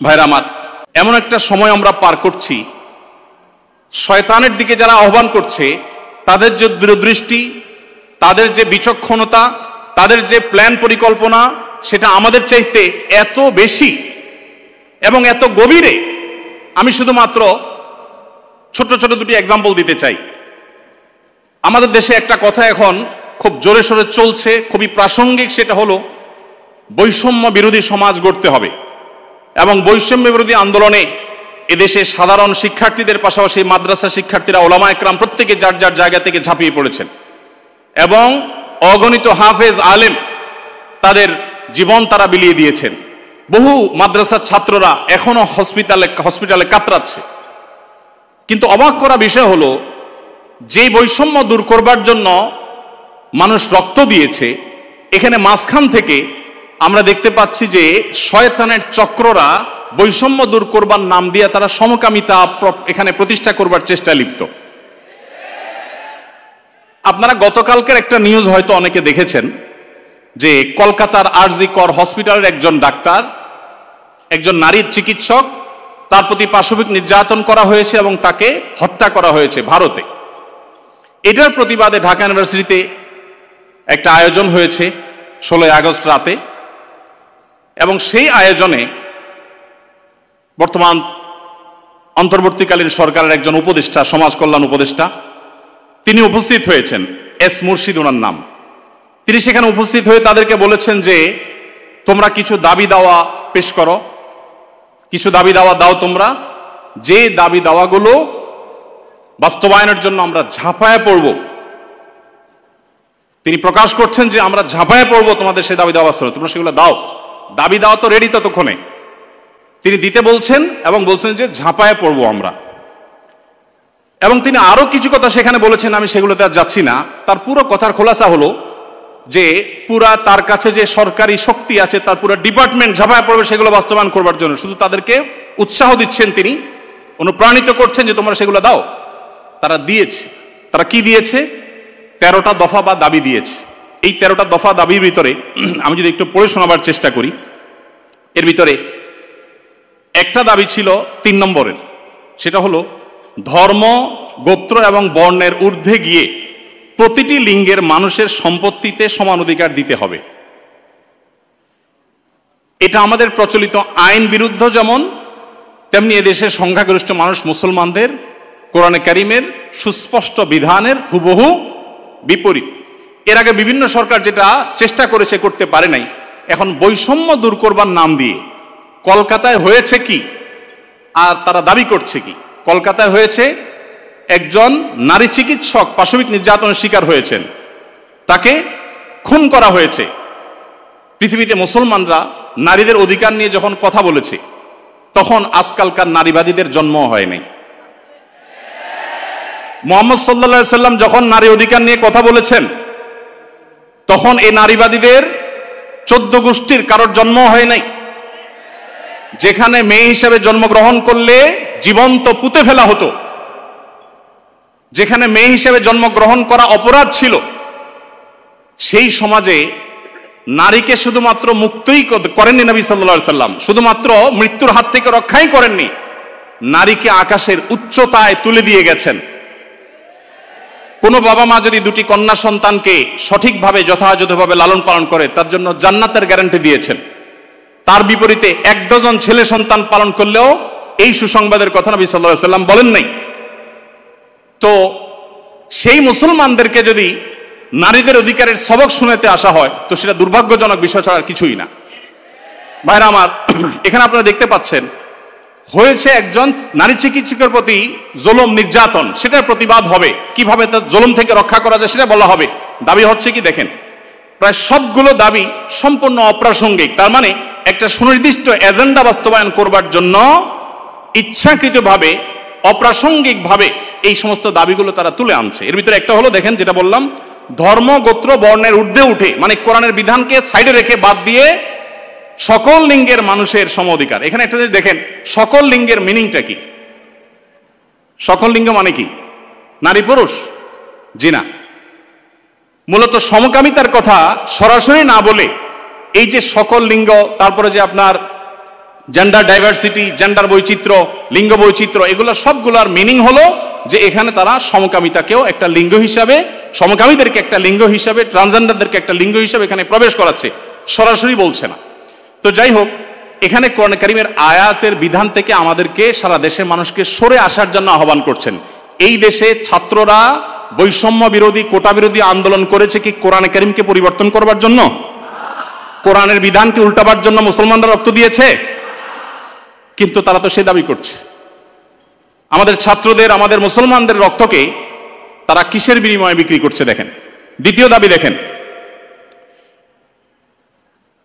ভাইরা আমার, এমন একটা সময় আমরা পার করছি, শয়তানের দিকে যারা আহ্বান করছে তাদের যে দূরদৃষ্টি, তাদের যে বিচক্ষণতা, তাদের যে প্ল্যান পরিকল্পনা, সেটা আমাদের চাইতে এত বেশি এবং এত গভীরে। আমি শুধুমাত্র ছোট ছোট দুটি এক্সাম্পল দিতে চাই। আমাদের দেশে একটা কথা এখন খুব জোরে সোরে চলছে, খুবই প্রাসঙ্গিক, সেটা হলো বৈষম্য বিরোধী সমাজ গড়তে হবে। এবং বৈষম্য বিরোধী আন্দোলনে এদেশে সাধারণ শিক্ষার্থীদের পাশাপাশি মাদ্রাসা শিক্ষার্থীরা, ওলামা একরাম প্রত্যেকে যার যার জায়গা থেকে ঝাঁপিয়ে পড়েছেন এবং অগণিত হাফেজ আলেম তাদের জীবন তারা বিলিয়ে দিয়েছেন। বহু মাদ্রাসার ছাত্ররা এখনো হসপিটালে কাতরাচ্ছে। কিন্তু অবাক করা বিষয় হলো, যে বৈষম্য দূর করবার জন্য মানুষ রক্ত দিয়েছে, এখানে মাঝখান থেকে আমরা দেখতে পাচ্ছি যে শয়তানের চক্ররা বৈষম্য দূর করবার নাম দিয়ে তারা সমকামিতা এখানে প্রতিষ্ঠা করবার চেষ্টায় লিপ্ত। আপনারা গতকালকের একটা নিউজ হয়তো অনেকে দেখেছেন যে কলকাতার আরজি কর হসপিটালের একজন ডাক্তার, একজন নারীর চিকিৎসক, তার প্রতি পাশবিক নির্যাতন করা হয়েছে এবং তাকে হত্যা করা হয়েছে ভারতে। এটার প্রতিবাদে ঢাকা ইউনিভার্সিটিতে একটা আয়োজন হয়েছে 16 আগস্ট রাতে, এবং সেই আয়োজনে বর্তমান অন্তর্বর্তীকালীন সরকারের একজন উপদেষ্টা, সমাজ কল্যাণ উপদেষ্টা, তিনি উপস্থিত হয়েছেন। এস মুর্শিদ ওনার নাম। তিনি সেখানে উপস্থিত হয়ে তাদেরকে বলেছেন যে তোমরা কিছু দাবি দাওয়া পেশ করো, কিছু দাবি দাওয়া দাও তোমরা, যে দাবি দাওয়াগুলো বাস্তবায়নের জন্য আমরা ঝাঁপায় পড়ব। তিনি প্রকাশ করছেন যে আমরা ঝাঁপায় পড়ব তোমাদের সেই দাবি দাওয়া বাস্তবায়ন, তোমরা সেগুলো দাও। দাবি দাওয়া তো রেডি ততক্ষণে, তিনি দিতে বলছেন এবং বলছেন যে ঝাঁপায় পড়ব আমরা। এবং তিনি আরো কিছু কথা সেখানে বলেছেন, আমি সেগুলোতে আর যাচ্ছি না। তার পুরো কথার খোলাসা হলো যে পুরা তার কাছে যে সরকারি শক্তি আছে, তার পুরো ডিপার্টমেন্ট ঝাঁপায় পড়বে সেগুলো বাস্তবায়ন করবার জন্য। শুধু তাদেরকে উৎসাহ দিচ্ছেন, তিনি অনুপ্রাণিত করছেন যে তোমরা সেগুলো দাও। তারা দিয়েছে। তারা কি দিয়েছে? 13টা দফা বা দাবি দিয়েছে। এই 13টা দফা দাবির ভিতরে আমি যদি একটু পড়ে শোনাবার চেষ্টা করি, এর ভিতরে একটা দাবি ছিল 3 নম্বরের, সেটা হলো ধর্ম, গোত্র এবং বর্ণের ঊর্ধ্বে গিয়ে প্রতিটি লিঙ্গের মানুষের সম্পত্তিতে সমান অধিকার দিতে হবে। এটা আমাদের প্রচলিত আইন বিরুদ্ধ যেমন, তেমনি এদেশের সংখ্যাগরিষ্ঠ মানুষ মুসলমানদের কোরআনে কারিমের সুস্পষ্ট বিধানের হুবহু বিপরীত। এর আগে বিভিন্ন সরকার যেটা চেষ্টা করেছে, করতে পারে নাই। এখন বৈষম্য দূর করবার নাম দিয়ে কলকাতায় হয়েছে কি, আর তারা দাবি করছে কি? কলকাতায় হয়েছে, একজন নারী চিকিৎসক পাশবিক নির্যাতনের শিকার হয়েছেন, তাকে খুন করা হয়েছে। পৃথিবীতে মুসলমানরা নারীদের অধিকার নিয়ে যখন কথা বলেছে, তখন আজকালকার নারীবাদীদের জন্ম হয়নি। মুহাম্মদ সাল্লাল্লাহু আলাইহি সাল্লাম যখন নারী অধিকার নিয়ে কথা বলেছেন, তখন এই নারীবাদীদের 14 গোষ্ঠীর কারোর জন্ম হয় নাই। যেখানে মেয়ে হিসেবে জন্মগ্রহণ করলে জীবন্ত পুঁতে ফেলা হতো, যেখানে মেয়ে হিসেবে জন্মগ্রহণ করা অপরাধ ছিল, সেই সমাজে নারীকে শুধুমাত্র মুক্তই করেননি নবী সাল্লাল্লাহু আলাইহি সাল্লাম, শুধুমাত্র মৃত্যুর হাত থেকে রক্ষাই করেননি, নারীকে আকাশের উচ্চতায় তুলে দিয়ে গেছেন। কোনো বাবা মা যদি 2টি কন্যা সন্তানকে সঠিকভাবে যথাযথভাবে লালন পালন করে, তার জন্য জান্নাতের গ্যারান্টি দিয়েছেন। তার বিপরীতে 1 ডজন ছেলে সন্তান পালন করলেও এই সুসংবাদের কথা নবী সাল্লাল্লাহু আলাইহি সাল্লাম বলেন নাই। তো সেই মুসলমানদেরকে যদি নারীদের অধিকারের সবক শুনাতে আসা হয়, তো সেটা দুর্ভাগ্যজনক বিষয় ছাড়া আর কিছুই না। ভাইরা আমার, এখানে আপনারা দেখতে পাচ্ছেন হয়েছে একজন নারী চিকিৎসকের প্রতি জুলুম নির্যাতন, সেটার প্রতিবাদ হবে, কিভাবে তার জুলুম থেকে রক্ষা করা যায় সেটা বলা হবে। দাবি হচ্ছে কি দেখেন, প্রায় সবগুলো দাবি সম্পূর্ণ অপ্রাসঙ্গিক। তার মানে একটা সুনির্দিষ্ট এজেন্ডা বাস্তবায়ন করবার জন্য ইচ্ছাকৃতভাবে অপ্রাসঙ্গিকভাবে এই সমস্ত দাবিগুলো তারা তুলে আনছে। এর ভিতরে একটা হলো, দেখেন যেটা বললাম, ধর্ম, গোত্র, বর্ণের ঊর্ধ্বে উঠে, মানে কোরআনের বিধানকে সাইডে রেখে বাদ দিয়ে সকল লিঙ্গের মানুষের সম অধিকার। এখানে একটা জিনিস দেখেন, সকল লিঙ্গের মিনিংটা কি? সকল লিঙ্গ মানে কি? নারী পুরুষ? জি না। মূলত সমকামিতার কথা সরাসরি না বলে এই যে সকল লিঙ্গ, তারপরে যে আপনার জেন্ডার ডাইভার্সিটি, জেন্ডার বৈচিত্র্য, লিঙ্গ বৈচিত্র্য, এগুলো সবগুলোর মিনিং হলো যে এখানে তারা সমকামিতাকেও একটা লিঙ্গ হিসাবে, সমকামীদেরকে একটা লিঙ্গ হিসাবে, ট্রান্সজেন্ডারদেরকে একটা লিঙ্গ হিসাবে এখানে প্রবেশ করাচ্ছে, সরাসরি বলছে না। তো যাই হোক, এখানে কোরআন কারীমের আয়াতের বিধান থেকে আমাদেরকে, সারা দেশের মানুষকে সরে আসার জন্য আহ্বান করছেন। এই দেশে ছাত্ররা বৈষম্য বিরোধী, কোটা বিরোধী আন্দোলন করেছে কি কোরআন কারীমকে পরিবর্তন করবার জন্য? কোরআনের বিধানকে উল্টাবার জন্য মুসলমানরা রক্ত দিয়েছে? কিন্তু তারা তো সে দাবি করছে। আমাদের ছাত্রদের, আমাদের মুসলমানদের রক্তকে তারা কিসের বিনিময়ে বিক্রি করছে দেখেন। দ্বিতীয় দাবি দেখেন,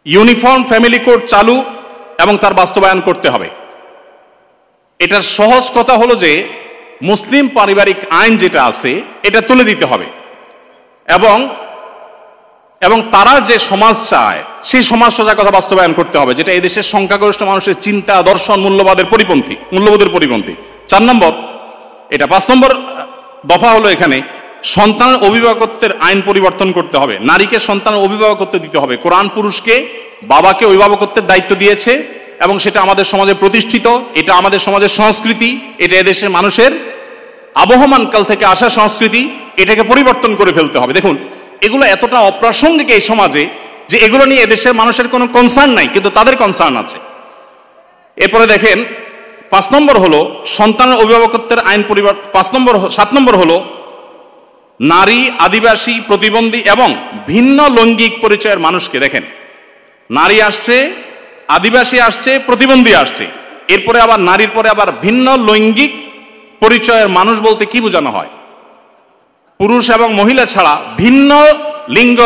ইউনিফর্ম ফ্যামিলি কোড চালু এবং তার বাস্তবায়ন করতে হবে। এটার সহজ কথা হলো যে মুসলিম পারিবারিক আইন যেটা আছে এটা তুলে দিতে হবে, এবং তারা যে সমাজ চায় সেই সমাজ সোজা কথা বাস্তবায়ন করতে হবে, যেটা এই দেশের সংখ্যাগরিষ্ঠ মানুষের চিন্তা, দর্শন, মূল্যবোধের পরিপন্থী। 4 নম্বর এটা। 5 নম্বর দফা হলো এখানে সন্তানের অভিভাবকত্বের আইন পরিবর্তন করতে হবে। নারীকে সন্তানের অভিভাবকত্ব দিতে হবে। কোরআন পুরুষকে, বাবাকে অভিভাবকত্বের দায়িত্ব দিয়েছে এবং সেটা আমাদের সমাজে প্রতিষ্ঠিত, এটা আমাদের সমাজের সংস্কৃতি, এটা এদেশের মানুষের আবহমান কাল থেকে আসা সংস্কৃতি, এটাকে পরিবর্তন করে ফেলতে হবে। দেখুন, এগুলো এতটা অপ্রাসঙ্গিক এই সমাজে যে এগুলো নিয়ে এদেশের মানুষের কোনো কনসার্ন নাই, কিন্তু তাদের কনসার্ন আছে। এরপরে দেখেন 5 নম্বর হলো সন্তানের অভিভাবকত্বের আইন পরিবর্তন। 7 নম্বর হলো নারী, আদিবাসী, প্রতিবন্ধী এবং ভিন্ন লৈঙ্গিক পরিচয়ের মানুষকে, দেখেন নারী আসছে, আদিবাসী আসছে, প্রতিবন্ধী আসছে, এরপরে আবার নারীর পরে আবার ভিন্ন লৈঙ্গিক পরিচয়ের মানুষ বলতে কি বোঝানো হয়? পুরুষ এবং মহিলা ছাড়া ভিন্ন লিঙ্গ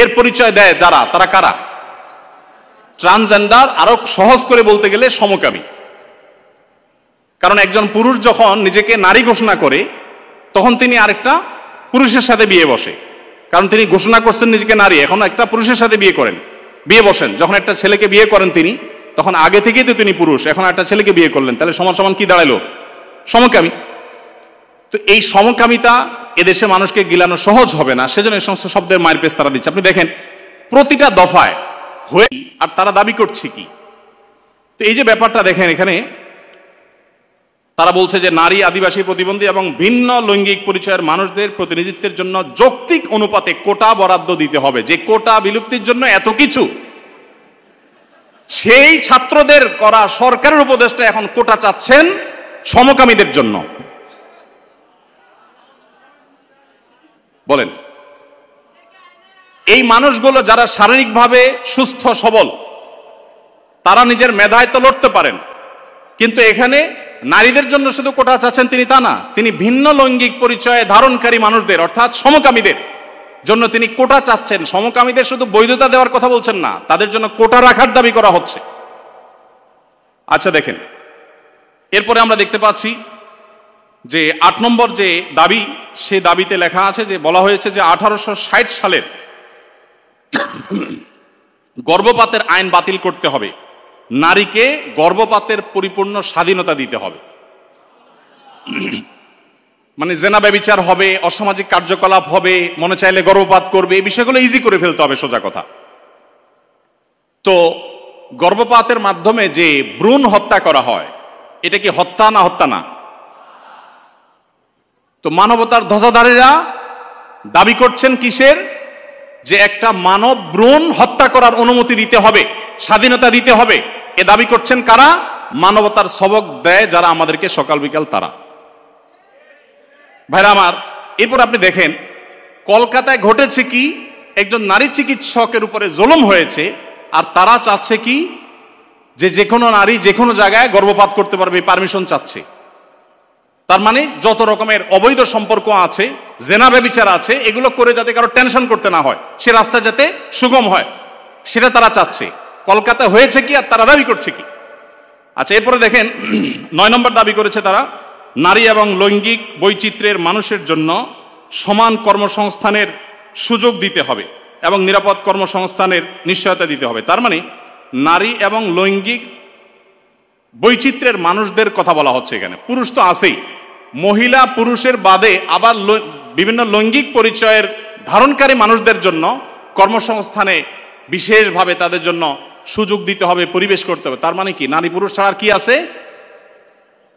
এর পরিচয় দেয় যারা, তারা কারা? ট্রান্সজেন্ডার, আরো সহজ করে বলতে গেলে সমকামী। কারণ একজন পুরুষ যখন নিজেকে নারী ঘোষণা করে তখন তিনি আরেকটা পুরুষের সাথে বিয়ে বসে, কারণ তিনি ঘোষণা করছেন নিজেকে নারী, এখন একটা পুরুষের সাথে বিয়ে বসেন। যখন একটা ছেলেকে বিয়ে করেন তিনি, তখন আগে থেকেই তো তিনি পুরুষ, এখন একটা ছেলেকে বিয়ে করলেন, তাহলে সমান সমান কি দাঁড়ালো? সমকামী। তো এই সমকামিতা এদেশে মানুষকে গিলানো সহজ হবে না, সেজন্য এই সমস্ত শব্দের মায়ের পেশ তারা দিচ্ছে। আপনি দেখেন প্রতিটা দফায় হয়ে, আর তারা দাবি করছে কি? তো এই যে ব্যাপারটা দেখেন, এখানে তারা বলছে যে নারী, আদিবাসী, প্রতিবন্ধী এবং ভিন্ন লৈঙ্গিক পরিচয়ের মানুষদের প্রতিনিধিত্বের জন্য যৌক্তিক অনুপাতে কোটা বরাদ্দ দিতে হবে। যে কোটা বিলুপ্তির জন্য এত কিছু, সেই ছাত্রদের করা সরকারের উপদেষ্টা এখন কোটা চাচ্ছেন সমকামীদের জন্য। বলেন, এই মানুষগুলো যারা শারীরিকভাবে সুস্থ সবল, তারা নিজের মেধায় তো লড়তে পারেন, কিন্তু এখানে নারীদের জন্য শুধু কোটা চাচ্ছেন তিনি তা না, তিনি ভিন্ন লৈঙ্গিক পরিচয় ধারণকারী মানুষদের অর্থাৎ সমকামীদের জন্য তিনি কোটা চাচ্ছেন। সমকামীদের শুধু বৈধতা দেওয়ার কথা বলছেন না, তাদের জন্য কোটা রাখার দাবি করা হচ্ছে। আচ্ছা দেখেন, এরপরে আমরা দেখতে পাচ্ছি যে 8 নম্বর যে দাবি, সে দাবিতে লেখা আছে যে বলা হয়েছে যে 1860 সালের গর্ভপাতের আইন বাতিল করতে হবে, নারীকে গর্ভপাতের পরিপূর্ণ স্বাধীনতা দিতে হবে। মানে জেনা ব্যভিচার হবে, অসামাজিক কার্যকলাপ হবে, মনে চাইলে গর্ভপাত করবে, এই বিষয়গুলো ইজি করে ফেলতে হবে, সোজা কথা। তো গর্ভপাতের মাধ্যমে যে ভ্রূণ হত্যা করা হয়, এটা কি হত্যা না? হত্যা না। তো মানবতার ধ্বজাধারীরা দাবি করছেন কিসের? যে একটা মানব ভ্রূণ হত্যা করার অনুমতি দিতে হবে, স্বাধীনতা দিতে হবে। এ দাবি করছেন কারা? মানবতার সবক দেয় যারা আমাদেরকে সকাল বিকাল, তারা। ভাইরা আমার, এরপর আপনি দেখেন কলকাতায় ঘটেছে কি, একজন নারী চিকিৎসকের উপরে জুলুম হয়েছে, আর তারা চাচ্ছে কি যে যে কোনো নারী যে কোনো জায়গায় গর্ভপাত করতে পারবে, পারমিশন চাচ্ছে। তার মানে যত রকমের অবৈধ সম্পর্ক আছে, জেনা ব্যভিচার আছে, এগুলো করে যাতে কারো টেনশন করতে না হয়, সে রাস্তা যাতে সুগম হয়, সেটা তারা চাচ্ছে। কলকাতা হয়েছে কি, আর তারা দাবি করছে কি? আচ্ছা, এরপরে দেখেন 9 নম্বর দাবি করেছে তারা, নারী এবং লৈঙ্গিক বৈচিত্র্যের মানুষের জন্য সমান কর্মসংস্থানের সুযোগ দিতে হবে এবং নিরাপদ কর্মসংস্থানের নিশ্চয়তা দিতে হবে। তার মানে নারী এবং লৈঙ্গিক বৈচিত্র্যের মানুষদের কথা বলা হচ্ছে এখানে। পুরুষ তো আছেই, মহিলা পুরুষের বাদে আবার বিভিন্ন লৈঙ্গিক পরিচয়ের ধারণকারী মানুষদের জন্য কর্মসংস্থানে বিশেষভাবে তাদের জন্য সুযোগ দিতে হবে, পরিবেশ করতে হবে। তার মানে কি নারী পুরুষ ছাড়া আর কি আছে?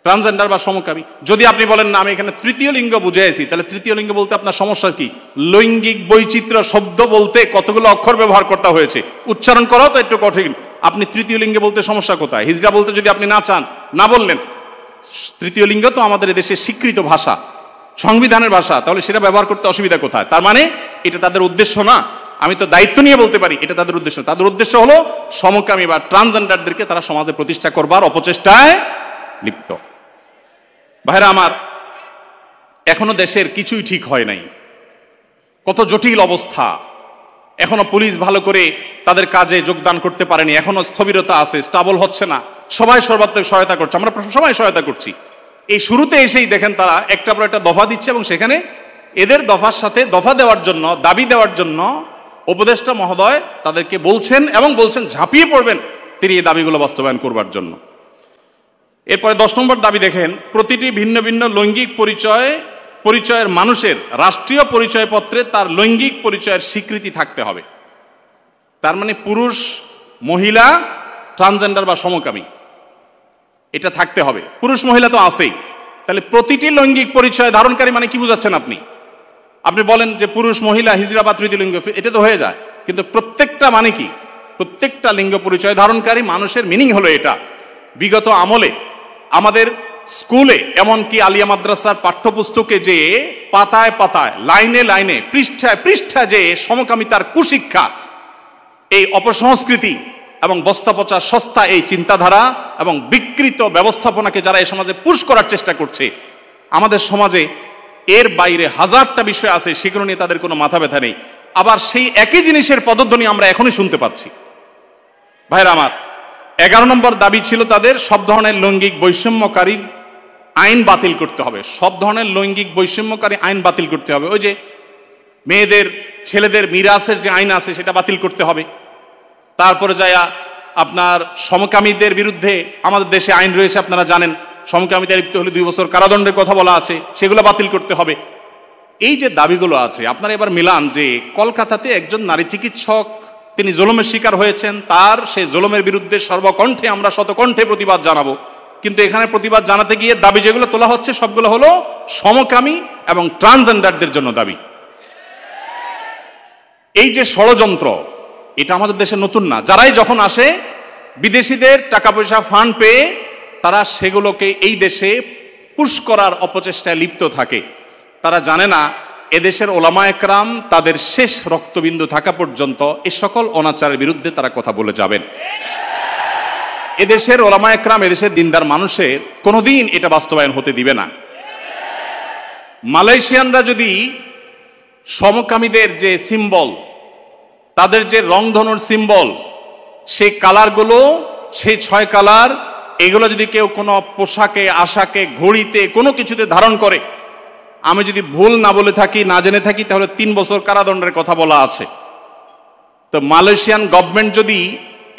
ট্রান্সজেন্ডার বা সমকামী। যদি আপনি বলেন না আমি এখানে তৃতীয় লিঙ্গ বুঝাইছি, তাহলে তৃতীয় লিঙ্গ বলতে আপনার সমস্যা কি? লৈঙ্গিক বৈচিত্র্য শব্দ বলতে কতগুলো অক্ষর ব্যবহার করতে হয়েছে, উচ্চারণ করাও তো একটু কঠিন। আপনি তৃতীয় লিঙ্গে বলতে সমস্যা কোথায়? হিজড়া বলতে যদি আপনি না চান, না বললেন। তৃতীয় লিঙ্গ তো আমাদের দেশের স্বীকৃত ভাষা, সংবিধানের ভাষা, তাহলে সেটা ব্যবহার করতে অসুবিধা কোথায়? তার মানে এটা তাদের উদ্দেশ্য না। আমি তো দায়িত্ব নিয়ে বলতে পারি এটা তাদের উদ্দেশ্য। তাদের উদ্দেশ্য হলো সমকামী বা ট্রান্সজেন্ডারদেরকে তারা সমাজে প্রতিষ্ঠা করবার অপচেষ্টায় লিপ্ত। ভাইরা আমার, এখনো দেশের কিছুই ঠিক হয় নাই, কত জটিল অবস্থা। এখনো পুলিশ ভালো করে তাদের কাজে যোগদান করতে পারেনি, এখনো স্থবিরতা আছে, স্টাবল হচ্ছে না। সবাই সর্বাত্মক সহায়তা করছে, আমরা সবাই সহায়তা করছি। এই শুরুতে এসেই দেখেন তারা একটা পর একটা দফা দিচ্ছে এবং সেখানে এদের দফার সাথে দফা দেওয়ার জন্য, দাবি দেওয়ার জন্য উপদেষ্টা মহোদয় তাদেরকে বলছেন এবং বলছেন ঝাঁপিয়ে পড়বেন তিনি এই দাবিগুলো বাস্তবায়ন করবার জন্য। এরপরে 10 নম্বর দাবি দেখেন, প্রতিটি ভিন্ন ভিন্ন লৈঙ্গিক পরিচয়ের মানুষের রাষ্ট্রীয় পরিচয়পত্রে তার লৈঙ্গিক পরিচয়ের স্বীকৃতি থাকতে হবে। তার মানে পুরুষ, মহিলা, ট্রান্সজেন্ডার বা সমকামী এটা থাকতে হবে। পুরুষ মহিলা তো আছেই, তাহলে প্রতিটি লৈঙ্গিক পরিচয় ধারণকারী মানে কি বুঝাচ্ছেন আপনি? আপনি বলেন যে পুরুষ, মহিলা, হিজড়া বা তৃতীয় লিঙ্গ, এটা তো হয়ে যায়। কিন্তু প্রত্যেকটা মানে কি? প্রত্যেকটা লিঙ্গ পরিচয় ধারণকারী মানুষের মিনিং হলো এটা। বিগত আমলে আমাদের স্কুলে, এমনকি আলিয়া মাদ্রাসার পাঠ্যপুস্তকে যে পাতায় পাতায়, লাইনে লাইনে, পৃষ্ঠায় পৃষ্ঠায় যে সমকামিতার কুশিক্ষা, এই অপসংস্কৃতি এবং বস্তাপচা সস্তা এই চিন্তাধারা এবং বিকৃত ব্যবস্থাপনাকে যারা এই সমাজে পুশ করার চেষ্টা করছে, আমাদের সমাজে এর বাইরে হাজারটা বিষয় আছে, সেগুলো নিয়ে তাদের কোনো মাথা ব্যথা নেই। আবার সেই একই জিনিসের পদধ্বনি আমরা এখনই শুনতে পাচ্ছি। ভাইরা আমার, 11 নম্বর দাবি ছিল তাদের, সব ধরনের লৈঙ্গিক বৈষম্যকারী আইন বাতিল করতে হবে। সব ধরনের লৈঙ্গিক বৈষম্যকারী আইন বাতিল করতে হবে। ওই যে মেয়েদের, ছেলেদের মিরাসের যে আইন আছে সেটা বাতিল করতে হবে। তারপরে যায় আপনার সমকামীদের বিরুদ্ধে আমাদের দেশে আইন রয়েছে, আপনারা জানেন, সমকামিতা লিপ্ত হলে 2 বছর কারাদণ্ডের কথা বলা আছে, সেগুলো বাতিল করতে হবে। এই যে দাবিগুলো আছে, আপনারা এবার মিলান যে কলকাতাতে একজন নারী চিকিৎসক তিনি জুলুমের শিকার হয়েছেন, তার সেই জুলুমের বিরুদ্ধে সর্বকণ্ঠে আমরা শতকণ্ঠে প্রতিবাদ জানাবো। কিন্তু এখানে প্রতিবাদ জানাতে গিয়ে দাবি যেগুলো তোলা হচ্ছে সবগুলো হলো সমকামী এবং ট্রান্সজেন্ডারদের জন্য দাবি। এই যে ষড়যন্ত্র, এটা আমাদের দেশে নতুন না। যারাই যখন আসে বিদেশিদের টাকা পয়সা ফান্ড পেয়ে তারা সেগুলোকে এই দেশে পুশ করার অপচেষ্টায় লিপ্ত থাকে। তারা জানে না এদেশের ওলামা একরাম তাদের শেষ রক্তবিন্দু থাকা পর্যন্ত এ সকল অনাচারের বিরুদ্ধে তারা কথা বলে যাবেন। এদেশের ওলামা একরাম, এদেশের দিনদার মানুষের কোনোদিন এটা বাস্তবায়ন হতে দিবে না। মালয়েশিয়ানরা যদি সমকামীদের যে সিম্বল, তাদের যে রংধনুর সিম্বল, সেই কালারগুলো, সেই 6 কালার, এগুলো যদি কেউ কোনো পোশাকে, আশাকে, ঘড়িতে, কোনো কিছুতে ধারণ করে, আমি যদি ভুল না বলে থাকি, না জেনে থাকি, তাহলে 3 বছর কারাদণ্ডের কথা বলা আছে। তো মালয়েশিয়ান গভর্নমেন্ট যদি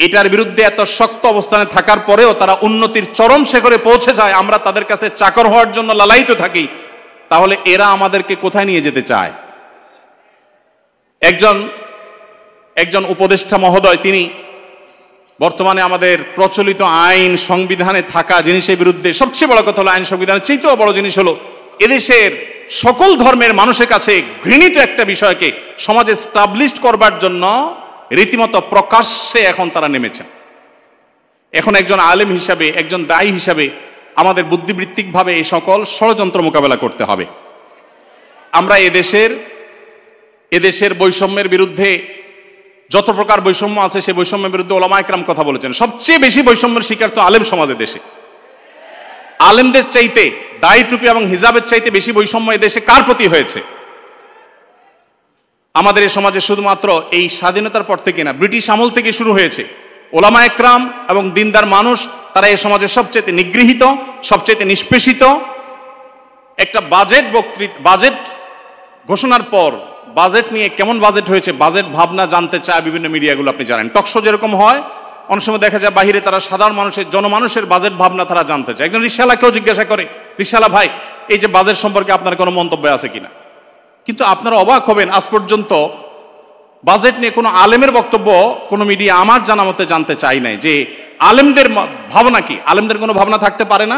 এটার বিরুদ্ধে এত শক্ত অবস্থানে থাকার পরেও তারা উন্নতির চরম শিখরে পৌঁছে যায়, আমরা তাদের কাছে চাকর হওয়ার জন্য লালায়িত থাকি, তাহলে এরা আমাদেরকে কোথায় নিয়ে যেতে চায়? একজন উপদেষ্টা মহোদয়, তিনি বর্তমানে আমাদের প্রচলিত আইন সংবিধানে থাকা জিনিসের বিরুদ্ধে, সবচেয়ে বড় কথা হলো আইন সংবিধানের চেয়েও বড় জিনিস হলো এদেশের সকল ধর্মের মানুষের কাছে ঘৃণিত একটা বিষয়কে সমাজে স্টাবলিশড করবার জন্য রীতিমতো প্রকাশ্যে এখন তারা নেমেছেন। এখন একজন আলেম হিসাবে, একজন দায়ী হিসাবে আমাদের বুদ্ধিবৃত্তিকভাবে এই সকল ষড়যন্ত্র মোকাবেলা করতে হবে। আমরা এদেশের বৈষম্যের বিরুদ্ধে, যত প্রকার বৈষম্য আছে সেই বৈষম্যের বিরুদ্ধে ওলামা একরাম কথা বলেছেন। সবচেয়ে বেশি বৈষম্যের শিকার তো আলেম সমাজের দেশে। আলেমদের চাইতে, দাড়ি টুপি এবং হিজাবের চাইতে বেশি বৈষম্য এদেশে কার প্রতি হয়েছে? আমাদের এই সমাজে শুধুমাত্র এই স্বাধীনতার পর থেকে না, ব্রিটিশ আমল থেকে শুরু হয়েছে। ওলামা একরাম এবং দিনদার মানুষ তারা এই সমাজের সবচেয়ে নিগৃহীত, সবচেয়ে নিষ্পেষিত। একটা বাজেট ঘোষণার পর বাজেট নিয়ে কেমন বাজেট হয়েছে, বাজেট ভাবনা জানতে চায় বিভিন্ন মিডিয়াগুলো, আপনি জানেন। টকশো যেরকম হয়, অনেক সময় দেখা যায় বাহিরে তারা সাধারণ মানুষের, জনমানুষের বাজেট ভাবনা তারা জানতে চায়। একজন রিকশাওয়ালাকেও জিজ্ঞাসা করে, রিকশাওয়ালা ভাই, এই যে বাজেট সম্পর্কে আপনার কোনো মন্তব্য আছে কিনা? কিন্তু আপনারা অবাক হবেন, আজ পর্যন্ত বাজেট নিয়ে কোনো আলেমের বক্তব্য কোনো মিডিয়া আমার জানা মতে জানতে চাই নাই যে আলেমদের ভাবনা কি। আলেমদের কোনো ভাবনা থাকতে পারে না?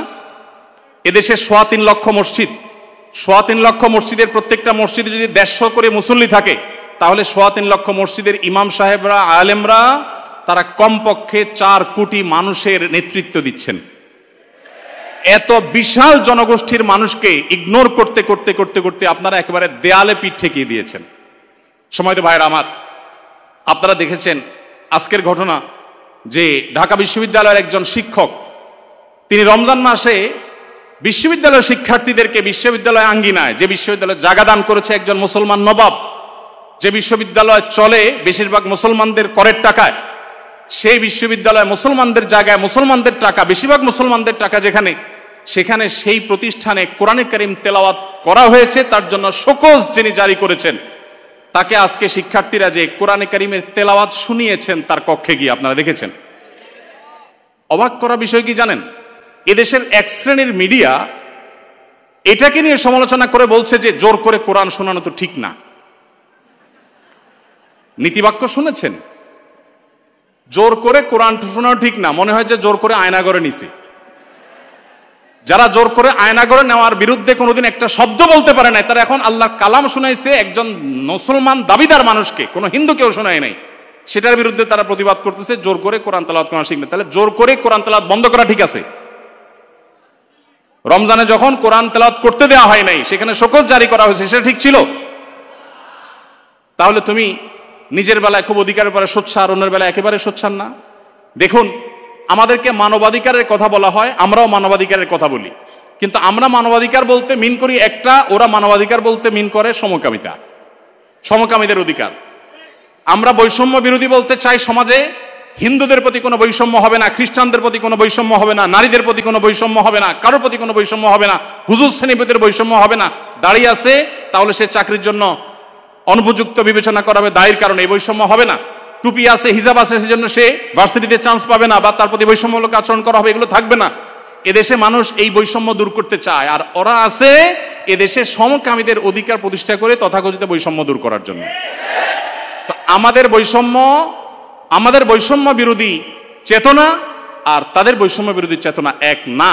এদেশে 3.25 লক্ষ মসজিদ, 3.25 লক্ষ মসজিদের প্রত্যেকটা মসজিদে যদি 150 করে মুসল্লি থাকে, তাহলে 3.25 লক্ষ মসজিদের ইমাম সাহেবরা, আলেমরা, তারা কমপক্ষে 4 কোটি মানুষের নেতৃত্ব দিচ্ছেন। এত বিশাল জনগোষ্ঠীর মানুষকে ইগনোর করতে করতে করতে করতে আপনারা একেবারে দেয়ালে পিঠ ঠেকিয়ে দিয়েছেন। সময়তো ভাইরা আমার, আপনারা দেখেছেন আজকের ঘটনা যে ঢাকা বিশ্ববিদ্যালয়ের একজন শিক্ষক, তিনি রমজান মাসে বিশ্ববিদ্যালয়ের শিক্ষার্থীদেরকে বিশ্ববিদ্যালয় আঙ্গিনায়, যে বিশ্ববিদ্যালয় জায়গা দান করেছে একজন মুসলমান নবাব, যে বিশ্ববিদ্যালয় চলে বেশিরভাগ মুসলমানদের করের টাকায়, সেই বিশ্ববিদ্যালয় মুসলমানদের জায়গায় মুসলমানদের টাকা, বেশিরভাগ মুসলমানদের টাকা যেখানে, সেখানে সেই প্রতিষ্ঠানে কোরআনে কারীম তেলাওয়াত করা হয়েছে, তার জন্য শোকজ যিনি জারি করেছেন, তাকে আজকে শিক্ষার্থীরা যে কোরআনে কারীমের তেলাওয়াত শুনিয়েছেন তার কক্ষে গিয়ে আপনারা দেখেছেন। অবাক করা বিষয় কি জানেন? এদেশের এক শ্রেণীর মিডিয়া এটাকে নিয়ে সমালোচনা করে বলছে যে জোর করে কোরআন শোনানো তো ঠিক না। নীতিবাক্য শুনেছেন? জোর করে কোরআন শোনানো ঠিক না, মনে হয় যে জোর করে আয়নাগরে নিছে। যারা জোর করে আয়নাগরে নেওয়ার বিরুদ্ধে কোনোদিন একটা শব্দ বলতে পারে নাই, তারা এখন আল্লাহর কালাম শুনাইছে একজন মুসলমান দাবিদার মানুষকে, কোনো হিন্দু কেউ শোনায় নাই, সেটার বিরুদ্ধে তারা প্রতিবাদ করতেছে জোর করে কোরআন তেলাওয়াত করা শিখবে। তাহলে জোর করে কোরআন তেলাওয়াত বন্ধ করা ঠিক আছে? রমজানে যখন কোরআন তেলাওয়াত করতে দেওয়া হয় নাই, সেখানে শোকজ জারি করা হয়েছে, সেটা ঠিক ছিল? তাহলে তুমি নিজের বেলায় খুব অধিকারের পরে সোচ্চার, অন্যের বেলায় একেবারে সোচ্চার না। দেখুন, আমাদেরকে মানবাধিকারের কথা বলা হয়, আমরাও মানবাধিকারের কথা বলি, কিন্তু আমরা মানবাধিকার বলতে মিন করি একটা, ওরা মানবাধিকার বলতে মিন করে সমকামিতা, সমকামীদের অধিকার। আমরা বৈষম্য বিরোধী বলতে চাই সমাজে হিন্দুদের প্রতি কোনো বৈষম্য হবে না, খ্রিস্টানদের প্রতি কোনো বৈষম্য হবে না, নারীদের প্রতি কোনো বৈষম্য হবে না, কারোর প্রতি কোনো বৈষম্য হবে না, হুজুর শ্রেণীপতির বৈষম্য হবে না। দাঁড়িয়ে আছে তাহলে সে চাকরির জন্য অনুপযুক্ত বিবেচনা করা হবে দায়ের কারণে, এই বৈষম্য হবে না। টুপি আছে, হিজাব আছে, সেজন্য সে ভার্সিটিতে চান্স পাবে না বা তার প্রতি বৈষম্যমূলক আচরণ করা হবে, এগুলো থাকবে না। এদেশে মানুষ এই বৈষম্য দূর করতে চায়, আর ওরা আছে এদেশে সমকামীদের অধিকার প্রতিষ্ঠা করে তথাকথিত বৈষম্য দূর করার জন্য। তো আমাদের বৈষম্য বিরোধী চেতনা আর তাদের বৈষম্য বিরোধী চেতনা এক না।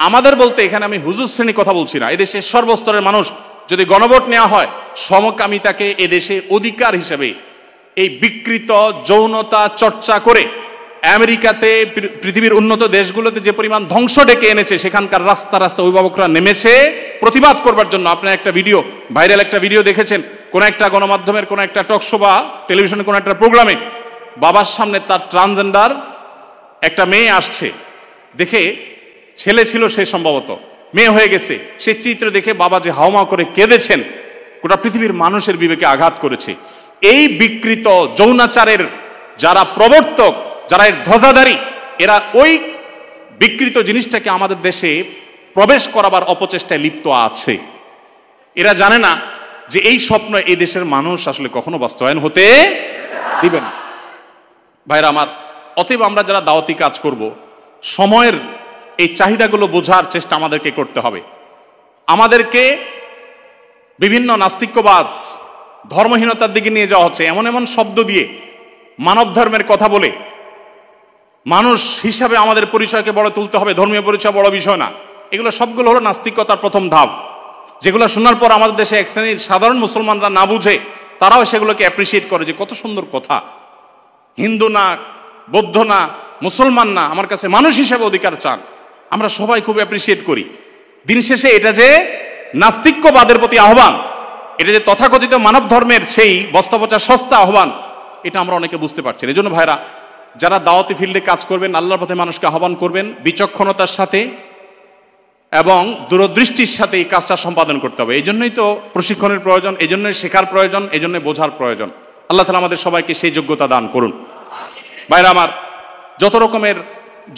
আমাদের বলতে এখানে আমি হুজুর শ্রেণী কথা বলছি না, এদেশের সর্বস্তরের মানুষ যদি গণভোট নেওয়া হয়, সমকামিতাকে এদেশে অধিকার হিসেবে এই বিকৃত যৌনতা চর্চা করে আমেরিকাতে, পৃথিবীর উন্নত দেশগুলোতে যে পরিমাণ ধ্বংস ডেকে এনেছে, সেখানকার রাস্তা রাস্তা অভিভাবকরা নেমেছে প্রতিবাদ করবার জন্য। আপনার একটা ভিডিও, ভাইরাল একটা ভিডিও দেখেছেন, কোন একটা গণমাধ্যমের কোন একটা টকশো বা টেলিভিশনের কোন একটা প্রোগ্রামে বাবার সামনে তার ট্রান্সজেন্ডার একটা মেয়ে আসছে, দেখে ছেলে ছিল সে, সম্ভবত মেয়ে হয়ে গেছে, সেই চিত্র দেখে বাবা যে হাওমাও করে কেঁদেছেন, গোটা পৃথিবীর মানুষের বিবেকে আঘাত করেছে। এই বিকৃত যৌনাচারের যারা প্রবর্তক, যারা এর ধ্বজাধারী, এরা ওই বিকৃত জিনিসটাকে আমাদের দেশে প্রবেশ করাবার অপচেষ্টায় লিপ্ত আছে। এরা জানে না যে এই স্বপ্ন এই দেশের মানুষ আসলে কখনো বাস্তবায়ন হতে দিবে না। ভাইরা আমার, অতএব আমরা যারা দাওয়াতি কাজ করব, সময়ের এই চাহিদাগুলো বোঝার চেষ্টা আমাদেরকে করতে হবে। আমাদেরকে বিভিন্ন নাস্তিক্যবাদ, ধর্মহীনতার দিকে নিয়ে যাওয়া হচ্ছে, এমন এমন শব্দ দিয়ে মানব ধর্মের কথা বলে মানুষ হিসাবে আমাদের পরিচয়কে বড় তুলতে হবে, ধর্মীয় পরিচয় বড় বিষয় না। এগুলো সবগুলো হলো নাস্তিকতার প্রথম ধাপ, যেগুলো শোনার পর আমাদের দেশে এক শ্রেণীর সাধারণ মুসলমানরা না বুঝে তারাও সেগুলোকে অ্যাপ্রিসিয়েট করে যে কত সুন্দর কথা, হিন্দু না, বৌদ্ধ না, মুসলমান না, আমার কাছে মানুষ হিসাবে অধিকার চান। আমরা সবাই খুব অ্যাপ্রিসিয়েট করি। দিন শেষে এটা যে নাস্তিক্যবাদের প্রতি আহ্বান, এটা যে তথাকথিত মানব ধর্মের সেই বস্তাপচা সস্তা আহ্বান, এটা আমরা অনেকে বুঝতে পারছি। এই জন্য ভাইরা, যারা দাওয়াতি ফিল্ডে কাজ করবেন, আল্লাহর পথে মানুষকে আহ্বান করবেন, বিচক্ষণতার সাথে এবং দূরদৃষ্টির সাথে এই কাজটা সম্পাদন করতে হবে। এই জন্যই তো প্রশিক্ষণের প্রয়োজন, এই জন্যই শেখার প্রয়োজন, এই জন্যই বোঝার প্রয়োজন। আল্লাহ তাআলা আমাদের সবাইকে সেই যোগ্যতা দান করুন। ভাইরা আমার,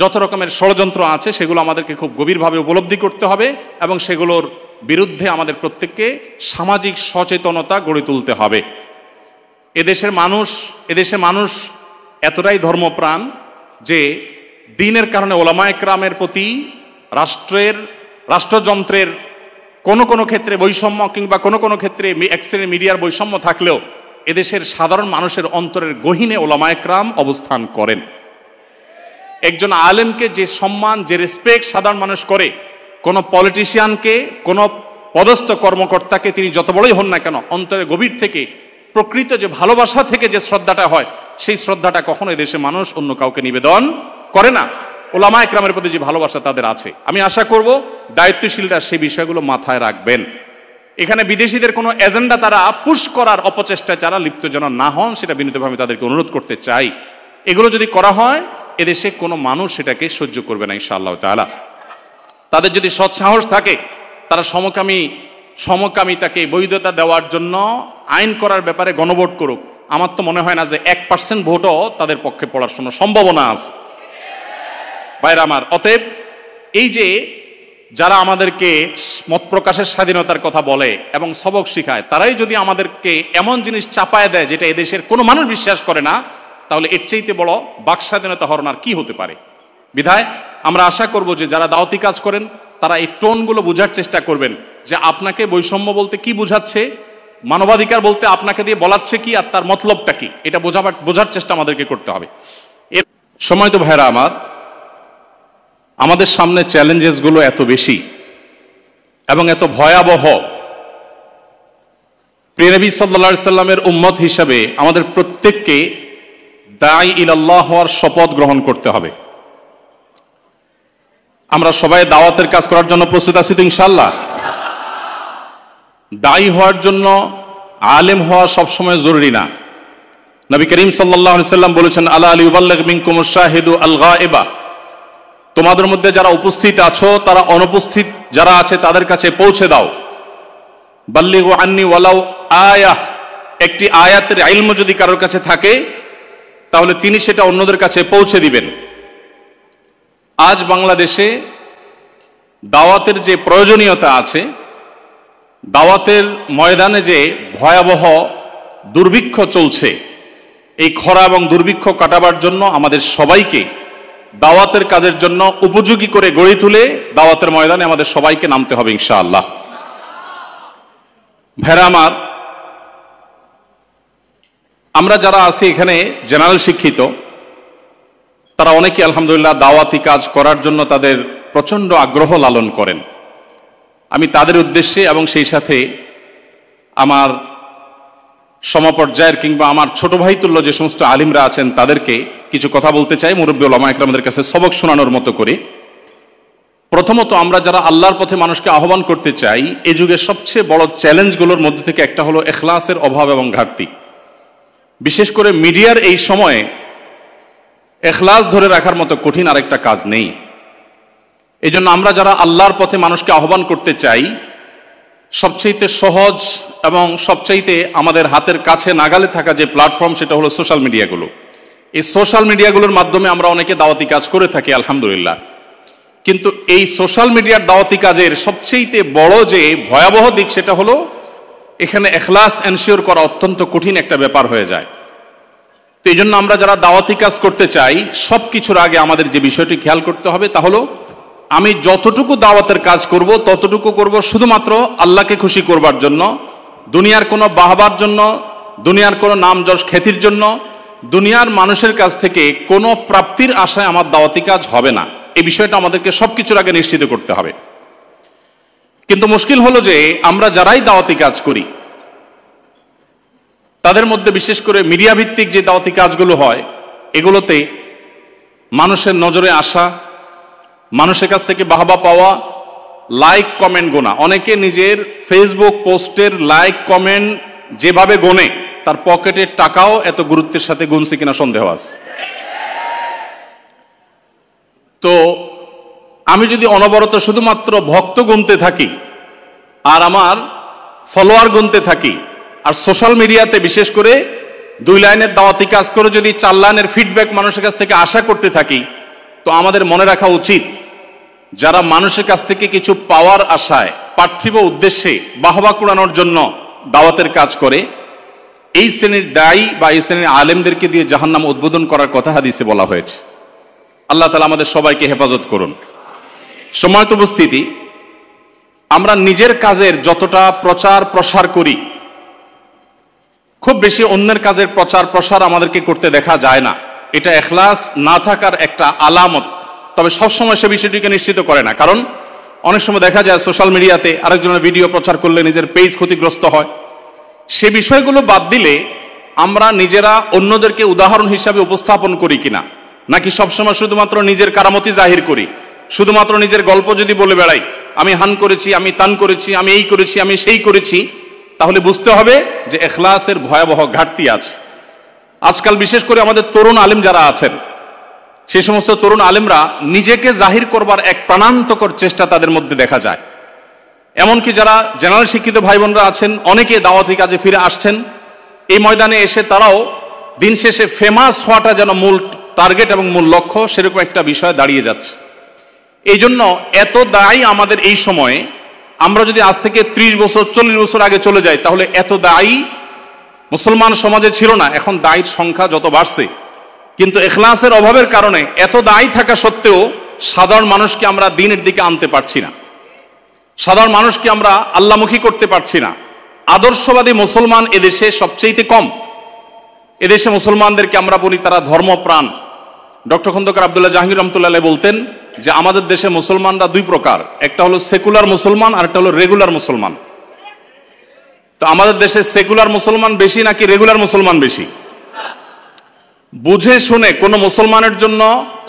যত রকমের ষড়যন্ত্র আছে সেগুলো আমাদেরকে খুব গভীরভাবে উপলব্ধি করতে হবে এবং সেগুলোর বিরুদ্ধে আমাদের প্রত্যেককে সামাজিক সচেতনতা গড়ে তুলতে হবে। এদেশের মানুষ এতটাই ধর্মপ্রাণ যে দ্বীনের কারণে ওলামায়ে কেরামের প্রতি রাষ্ট্রযন্ত্রের কোনো ক্ষেত্রে বৈষম্য কিংবা কোনো ক্ষেত্রে এক শ্রেণীর মিডিয়ার বৈষম্য থাকলেও এদেশের সাধারণ মানুষের অন্তরের গহীনে ওলামায়ে কেরাম অবস্থান করেন। একজন আলেমকে যে সম্মান, যে রেসপেক্ট সাধারণ মানুষ করে, কোনো পলিটিশিয়ানকে, কোনো পদস্থ কর্মকর্তাকে তিনি যত বড়ই হন না কেন, অন্তরের গভীর থেকে প্রকৃত যে ভালোবাসা থেকে যে শ্রদ্ধাটা হয়, সেই শ্রদ্ধাটা কখনো এদেশে মানুষ অন্য কাউকে নিবেদন করে না। ওলামায়ে কেরামের প্রতি যে ভালোবাসা তাদের আছে, আমি আশা করব দায়িত্বশীলরা সেই বিষয়গুলো মাথায় রাখবেন। এখানে বিদেশিদের কোনো এজেন্ডা তারা পুশ করার অপচেষ্টায় যারা লিপ্ত যেন না হন, সেটা বিনীতভাবে তাদেরকে অনুরোধ করতে চাই। এগুলো যদি করা হয়, এদেশে কোনো মানুষ সেটাকে সহ্য করবে না ইনশাআল্লাহ তাআলা। তাদের যদি সৎসাহস থাকে, তারা সমকামিতাকে বৈধতা দেওয়ার জন্য আইন করার ব্যাপারে গণভোট করুক। আমার তো মনে হয় না যে 1% ভোটও তাদের পক্ষে পড়ার কোনো সম্ভাবনা আছে। ভাইরা আমার, অতএব এই যে যারা আমাদেরকে মত প্রকাশের স্বাধীনতার কথা বলে এবং সবক শিখায়, তারাই যদি আমাদেরকে এমন জিনিস চাপায় দেয় যেটা এদেশের কোনো মানুষ বিশ্বাস করে না, তাহলে এর চাইতে বড় বাক স্বাধীনতা হরণ আর কি হতে পারে। বিধায় আমরা আশা করব যে যারা দাওয়াতি কাজ করেন তারা এই টোনগুলো বোঝার চেষ্টা করবেন, যে আপনাকে বৈষম্য বলতে কি বুঝাচ্ছে, মানবাধিকার বলতে আপনাকে দিয়ে বলাচ্ছে কি, আর তার মতলবটা কি, এটা বোঝার চেষ্টা আমাদেরকে করতে হবে। এর সময় তো ভাইরা আমার, আমাদের সামনে চ্যালেঞ্জেসগুলো এত বেশি এবং এত ভয়াবহ। প্রিয় নবী সাল্লাল্লাহু আলাইহি সাল্লামের উম্মত হিসাবে আমাদের প্রত্যেককে দাঈ ইলাল্লাহ হওয়ার শপথ গ্রহণ করতে হবে। আমরা সবাই দাওয়াতের কাজ করার জন্য প্রস্তুত আছি তো ইনশাআল্লাহ? দায়ী হওয়ার জন্য আলেম হওয়া সবসময় জরুরি না। নবী করিম সাল্লাল্লাহু আলাইহি সাল্লাম বলেছেন, আলা লিউবাল্লিগ মিনকুমুশ শাহিদু আল গায়বা, তোমাদের মধ্যে যারা উপস্থিত আছো তারা অনুপস্থিত যারা আছে তাদের কাছে পৌঁছে দাও। বাল্লিগু আন্নি ওয়ালাউ আয়াহ, একটি আয়াতের ইলম যদি কারোর কাছে থাকে তাহলে তিনি সেটা অন্যদের কাছে পৌঁছে দিবেন। আজ বাংলাদেশে দাওয়াতের যে প্রয়োজনীয়তা আছে, দাওয়াতের ময়দানে যে ভয়াবহ দুর্ভিক্ষ চলছে, এই খরা এবং দুর্ভিক্ষ কাটাবার জন্য আমাদের সবাইকে দাওয়াতের কাজের জন্য উপযোগী করে গড়ে তুলে দাওয়াতের ময়দানে আমাদের সবাইকে নামতে হবে ইনশাআল্লাহ। ভাইরা আমার, আমরা যারা আছি এখানে জেনারেল শিক্ষিত, তারা অনেকে আলহামদুলিল্লাহ দাওয়াতি কাজ করার জন্য তাদের প্রচণ্ড আগ্রহ লালন করেন। আমি তাদের উদ্দেশ্যে এবং সেই সাথে আমার সমপর্যায়ের কিংবা আমার ছোট ভাই তুল্য যে সমস্ত আলিমরা আছেন তাদেরকে কিছু কথা বলতে চাই, মুরব্বী ওলামায়ে কেরামদের কাছে সবক শোনানোর মতো করে। প্রথমত, আমরা যারা আল্লাহর পথে মানুষকে আহ্বান করতে চাই, এই যুগের সবচেয়ে বড় চ্যালেঞ্জগুলোর মধ্যে থেকে একটা হলো ইখলাসের অভাব এবং ঘাটতি। বিশেষ করে মিডিয়ার এই সময়ে ইখলাস ধরে রাখার মতো কঠিন আরেকটা কাজ নেই। এই জন্য আমরা যারা আল্লাহর পথে মানুষকে আহ্বান করতে চাই, সবচাইতে সহজ এবং সবচাইতে আমাদের হাতের কাছে নাগালে থাকা যে প্ল্যাটফর্ম, সেটা হলো সোশ্যাল মিডিয়াগুলো। এই সোশ্যাল মিডিয়াগুলোর মাধ্যমে আমরা অনেকে দাওয়াতি কাজ করে থাকি আলহামদুলিল্লাহ। কিন্তু এই সোশ্যাল মিডিয়ার দাওয়াতি কাজের সবচাইতে বড় যে ভয়াবহ দিক, সেটা হলো এখানে ইখলাস এনশিওর করা অত্যন্ত কঠিন একটা ব্যাপার হয়ে যায়। তো এই জন্য আমরা যারা দাওয়াতি কাজ করতে চাই, সব কিছুর আগে আমাদের যে বিষয়টি খেয়াল করতে হবে তা হলো, আমি যতটুকু দাওয়াতের কাজ করব ততটুকু করব শুধুমাত্র আল্লাহকে খুশি করবার জন্য, দুনিয়ার কোনো বাহবার জন্য, দুনিয়ার কোনো নাম যশ খ্যাতির জন্য, দুনিয়ার মানুষের কাছ থেকে কোনো প্রাপ্তির আশায় আমার দাওয়াতি কাজ হবে না। এই বিষয়টা আমাদেরকে সবকিছুর আগে নিশ্চিত করতে হবে। কিন্তু মুশকিল হলো যে আমরা যারাই দাওয়াতি কাজ করি, তাদের মধ্যে বিশেষ করে মিডিয়া ভিত্তিক যে দাওয়াতি কাজগুলো হয়, এগুলোতে মানুষের নজরে আসা, মানুষের কাছ থেকে বাহবা পাওয়া, লাইক কমেন্ট গোনা, অনেকে নিজের ফেসবুক পোস্টের লাইক কমেন্ট যেভাবে গোনে, তার পকেটের টাকাও এত গুরুত্বের সাথে গুনছে কিনা সন্দেহ আছে। তো আমি যদি অনবরত শুধুমাত্র ভক্ত গুনতে থাকি আর আমার ফলোয়ার গুনতে থাকি, আর সোশ্যাল মিডিয়াতে বিশেষ করে 2 লাইনের দাওয়াতি কাজ করে যদি 4 লাইনের ফিডব্যাক মানুষের কাছ থেকে আশা করতে থাকি, তো আমাদের মনে রাখা উচিত, যারা মানুষের কাছ থেকে কিছু পাওয়ার আশায়, পার্থিব উদ্দেশ্যে বাহবা কুড়ানোর জন্য দাওয়াতের কাজ করে, এই শ্রেণীর দায়ী বা এই শ্রেণীর আলেমদেরকে দিয়ে জাহান্নাম উদ্বোধন করার কথা হাদিসে বলা হয়েছে। আল্লাহ তাআলা আমাদের সবাইকে হেফাজত করুন। সম্মানিত উপস্থিতি, আমরা নিজের কাজের যতটা প্রচার প্রসার করি, খুব বেশি অন্যের কাজের প্রচার প্রসার আমাদেরকে করতে দেখা যায় না। এটা ইখলাস না থাকার একটা আলামত। তবে সবসময় সে বিষয়টিকে নিশ্চিত করে না, কারণ অনেক সময় দেখা যায় সোশ্যাল মিডিয়াতে আরেকজনের ভিডিও প্রচার করলে নিজের পেজ ক্ষতিগ্রস্ত হয়। সে বিষয়গুলো বাদ দিলে আমরা নিজেরা অন্যদেরকে উদাহরণ হিসাবে উপস্থাপন করি কিনা, নাকি সবসময় শুধুমাত্র নিজের কারামতি জাহির করি, শুধুমাত্র নিজের গল্প যদি বলে বেড়াই, আমি হান করেছি, আমি তান করেছি, আমি এই করেছি, আমি সেই করেছি, তাহলে বুঝতে হবে যে ইখলাসের ভয়াবহ ঘাটতি আছে। আজকাল বিশেষ করে আমাদের তরুণ আলেম যারা আছেন, সেই সমস্ত তরুণ আলেমরা নিজেকে জাহির করবার এক প্রাণান্তকর চেষ্টা তাদের মধ্যে দেখা যায়। এমনকি যারা জেনারেল শিক্ষিত ভাই বোনরা আছেন, অনেকে দাওয়াতি কাজে ফিরে আসছেন, এই ময়দানে এসে তারাও দিন শেষে ফেমাস হওয়াটা যেন মূল টার্গেট এবং মূল লক্ষ্য, সেরকম একটা বিষয় দাঁড়িয়ে যাচ্ছে। এই জন্য এত দায়ী আমাদের এই সময়ে, আমরা যদি আজ থেকে 30 বছর 40 বছর আগে চলে যাই, তাহলে এত দায়ী মুসলমান সমাজে ছিল না। এখন দায়ীর সংখ্যা যত বাড়ছে, কিন্তু ইখলাসের অভাবের কারণে এত দায়ী থাকা সত্ত্বেও সাধারণ মানুষকে আমরা দ্বীনের দিকে আনতে পারছি না, সাধারণ মানুষকে আমরা আল্লাহমুখী করতে পারছি না। আদর্শবাদী মুসলমান এদেশে সবচেয়ে কম। এদেশে মুসলমানদেরকে আমরা বলি তারা ধর্মপ্রাণ। ডক্টর খন্দকার আব্দুল্লাহ জাহাঙ্গীর রহমতুল্লাহ বলতেন যে আমাদের দেশে মুসলমানরা দুই প্রকার, একটা হলো সেকুলার মুসলমান আর একটা হলো রেগুলার মুসলমান। তো আমাদের দেশে সেকুলার মুসলমান বেশি নাকি রেগুলার মুসলমান বেশি? বুঝে শুনে কোনো মুসলমানের জন্য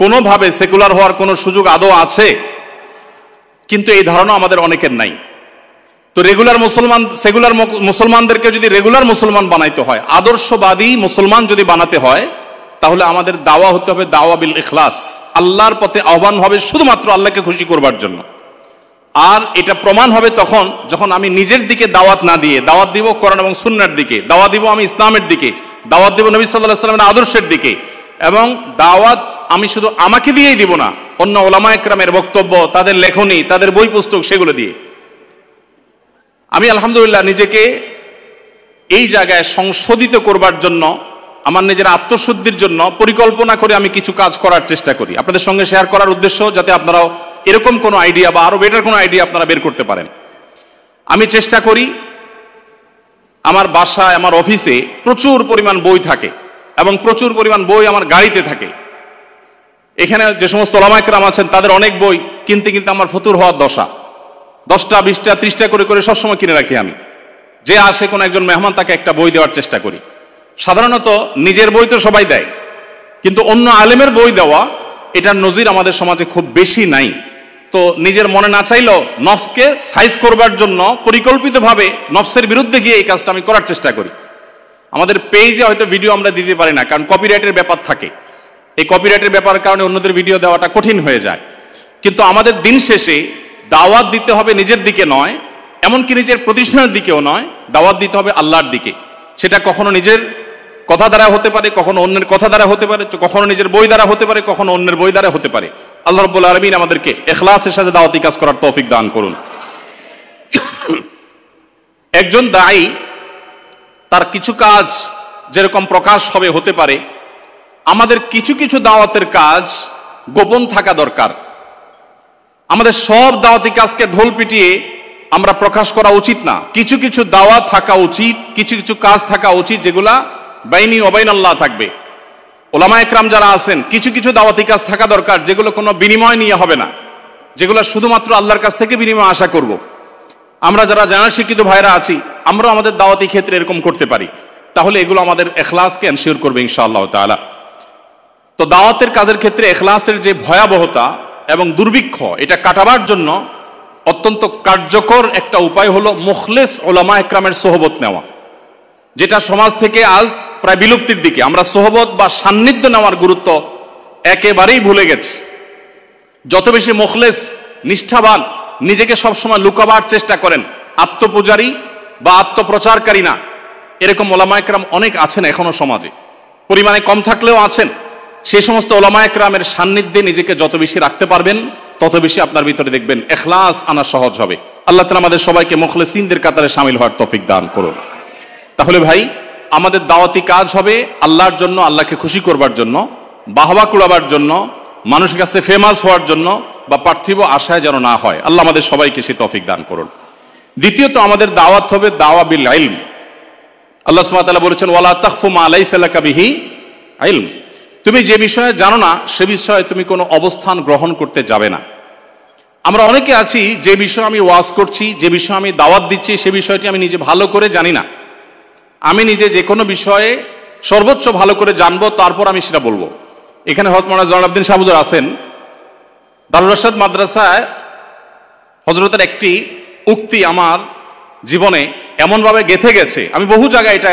কোনোভাবে সেকুলার হওয়ার কোনো সুযোগ আদৌ আছে? কিন্তু এই ধারণা আমাদের অনেকের নাই। তো রেগুলার মুসলমান, সেকুলার মুসলমানদেরকে যদি রেগুলার মুসলমান বানাইতে হয়, আদর্শবাদী মুসলমান যদি বানাতে হয়, তাহলে আমাদের দাওয়া হতে হবে দাওয়া বিল ইখলাস। আল্লাহর পথে আহ্বান হবে শুধুমাত্র আল্লাহকে খুশি করবার জন্য। আর এটা প্রমাণ হবে তখন যখন আমি নিজের দিকে দাওয়াত না দিয়ে দাওয়াত দিব কোরআন এবং সুন্নাহর দিকে, দাওয়াত দিব আমি ইসলামের দিকে, দাওয়াত দিব নবী সাল্লাল্লাহু আলাইহি ওয়াসাল্লামের আদর্শের দিকে। এবং দাওয়াত আমি শুধু আমাকে দিয়েই দিব না, অন্য ওলামা একরামের বক্তব্য, তাদের লেখনী, তাদের বই পুস্তক, সেগুলো দিয়ে। আমি আলহামদুলিল্লাহ নিজেকে এই জায়গায় সংশোধিত করবার জন্য, আমার নিজের আত্মশুদ্ধির জন্য পরিকল্পনা করে আমি কিছু কাজ করার চেষ্টা করি, আপনাদের সঙ্গে শেয়ার করার উদ্দেশ্য যাতে আপনারাও এরকম কোনো আইডিয়া বা আরো বেটার কোনো আইডিয়া আপনারা বের করতে পারেন। আমি চেষ্টা করি, আমার বাসায়, আমার অফিসে প্রচুর পরিমাণ বই থাকে এবং প্রচুর পরিমাণ বই আমার গাড়িতে থাকে। এখানে যে সমস্ত ওলামা একরাম আছেন তাদের অনেক বই কিনতে কিনতে আমার ফতুর হওয়ার দশা। 10টা 20টা 30টা করে করে সবসময় কিনে রাখি আমি। যে আসে কোনো একজন মেহমান তাকে একটা বই দেওয়ার চেষ্টা করি। সাধারণত নিজের বই তো সবাই দেয়, কিন্তু অন্য আলেমের বই দেওয়া, এটার নজির আমাদের সমাজে খুব বেশি নাই। তো নিজের মনে না চাইলেও নফসকে সাইজ করবার জন্য পরিকল্পিতভাবে নফসের বিরুদ্ধে গিয়ে এই কাজটা আমি করার চেষ্টা করি। আমাদের পেজে হয়তো ভিডিও আমরা দিতে পারি না, কারণ কপিরাইটের ব্যাপার থাকে। এই কপিরাইটের ব্যাপারের কারণে অন্যদের ভিডিও দেওয়াটা কঠিন হয়ে যায়। কিন্তু আমাদের দিন শেষে দাওয়াত দিতে হবে নিজের দিকে নয়, এমনকি নিজের প্রতিষ্ঠানের দিকেও নয়, দাওয়াত দিতে হবে আল্লাহর দিকে। সেটা কখনো নিজের কথা দ্বারা হতে পারে, কখনো অন্যের কথা দ্বারা হতে পারে, কখনো নিজের বই দ্বারা হতে পারে, কখনো অন্যের বই দ্বারা হতে পারে। আল্লাহ রাব্বুল আলামিন আমাদেরকে ইখলাসের সাথে দাওয়াতি কাজ করার তৌফিক দান করুন। একজন দায়ী তার কিছু কাজ যেরকম প্রকাশ হবে হতে পারে, আমাদের কিছু কিছু দাওয়াতের কাজ গোপন থাকা দরকার। আমাদের সব দাওয়াতি কাজকে ঢোল পিটিয়ে আমরা প্রকাশ করা উচিত না। কিছু কিছু দাওয়াত থাকা উচিত, কিছু কিছু কাজ থাকা উচিত যেগুলা বাইনি ওবাইন আল্লাহ থাকবে। ওলামা একরাম যারা আছেন, কিছু কিছু দাওয়াতি কাজ থাকা দরকার যেগুলো কোনো বিনিময় নিয়ে হবে না, যেগুলো শুধুমাত্র আল্লাহর কাছ থেকে বিনিময় আশা করব। আমরা যারা জানা শিক্ষিত ভাইরা আছি, আমরা আমাদের দাওয়াতি ক্ষেত্রে এরকম করতে পারি, তাহলে এগুলো আমাদের ইখলাসকে এনশিওর করবে ইনশাআল্লাহ তাআলা। তো দাওয়াতের কাজের ক্ষেত্রে ইখলাসের যে ভয়াবহতা এবং দুর্ভিক্ষ, এটা কাটাবার জন্য অত্যন্ত কার্যকর একটা উপায় হলো মুখলেস ওলামা একরামের সোহবত নেওয়া, যেটা সমাজ থেকে আজ প্রায় বিলুপ্তির দিকে। আমরা সোহবত বা সান্নিধ্য নেওয়ার গুরুত্ব একেবারেই ভুলে গেছি। যত বেশি মুখলেস, নিষ্ঠাবান, নিজেকে সবসময় লুকাবার চেষ্টা করেন, আত্মপূজারী বা আত্মপ্রচারকারী না, এরকম ওলামা একরাম অনেক আছেন এখনো সমাজে, পরিমাণে কম থাকলেও আছেন। সেই সমস্ত ওলামা একরামের সান্নিধ্যে নিজেকে যত বেশি রাখতে পারবেন, তত বেশি আপনার ভিতরে দেখবেন ইখলাস আনা সহজ হবে। আল্লাহ তাআলা আমাদের সবাইকে মুখলিসিনদের কাতারে শামিল হওয়ার তৌফিক দান করুন। তাহলে ভাই, আমাদের দাওয়াতি কাজ হবে আল্লাহর জন্য, আল্লাহকে খুশি করবার জন্য, বাহবা কুড়াবার জন্য, মানুষের কাছে ফেমাস হওয়ার জন্য বা পার্থিব আশায় যেন না হয়। আল্লাহ আমাদের সবাইকে সে তৌফিক দান করুন। দ্বিতীয়ত, আমাদের দাওয়াত হবে দাওয়া বিল ইলম। আল্লাহ সুবহানাহু ওয়া তাআলা বলেছেন ওয়ালা তাখফু মা লাইসা লাকা বিহি ইলম, তুমি যে বিষয়ে জানো না সে বিষয়ে তুমি কোনো অবস্থান গ্রহণ করতে যাবে না। আমরা অনেকে আছি যে বিষয়ে আমি ওয়াজ করছি, যে বিষয়ে আমি দাওয়াত দিচ্ছি, সে বিষয়টি আমি নিজে ভালো করে জানি না। আমি নিজে যে কোনো বিষয়ে সর্বোচ্চ ভালো করে জানবো, তারপর আমি সেটা বলবো। এখানে হযরত মাওলানা জয়নুল শাহ হুজুর আছেন, দারুল রাশেদ মাদ্রাসায় হযরতের একটি উক্তি আমার জীবনে এমনভাবে গেঁথে গেছে, আমি বহু জায়গায় এটা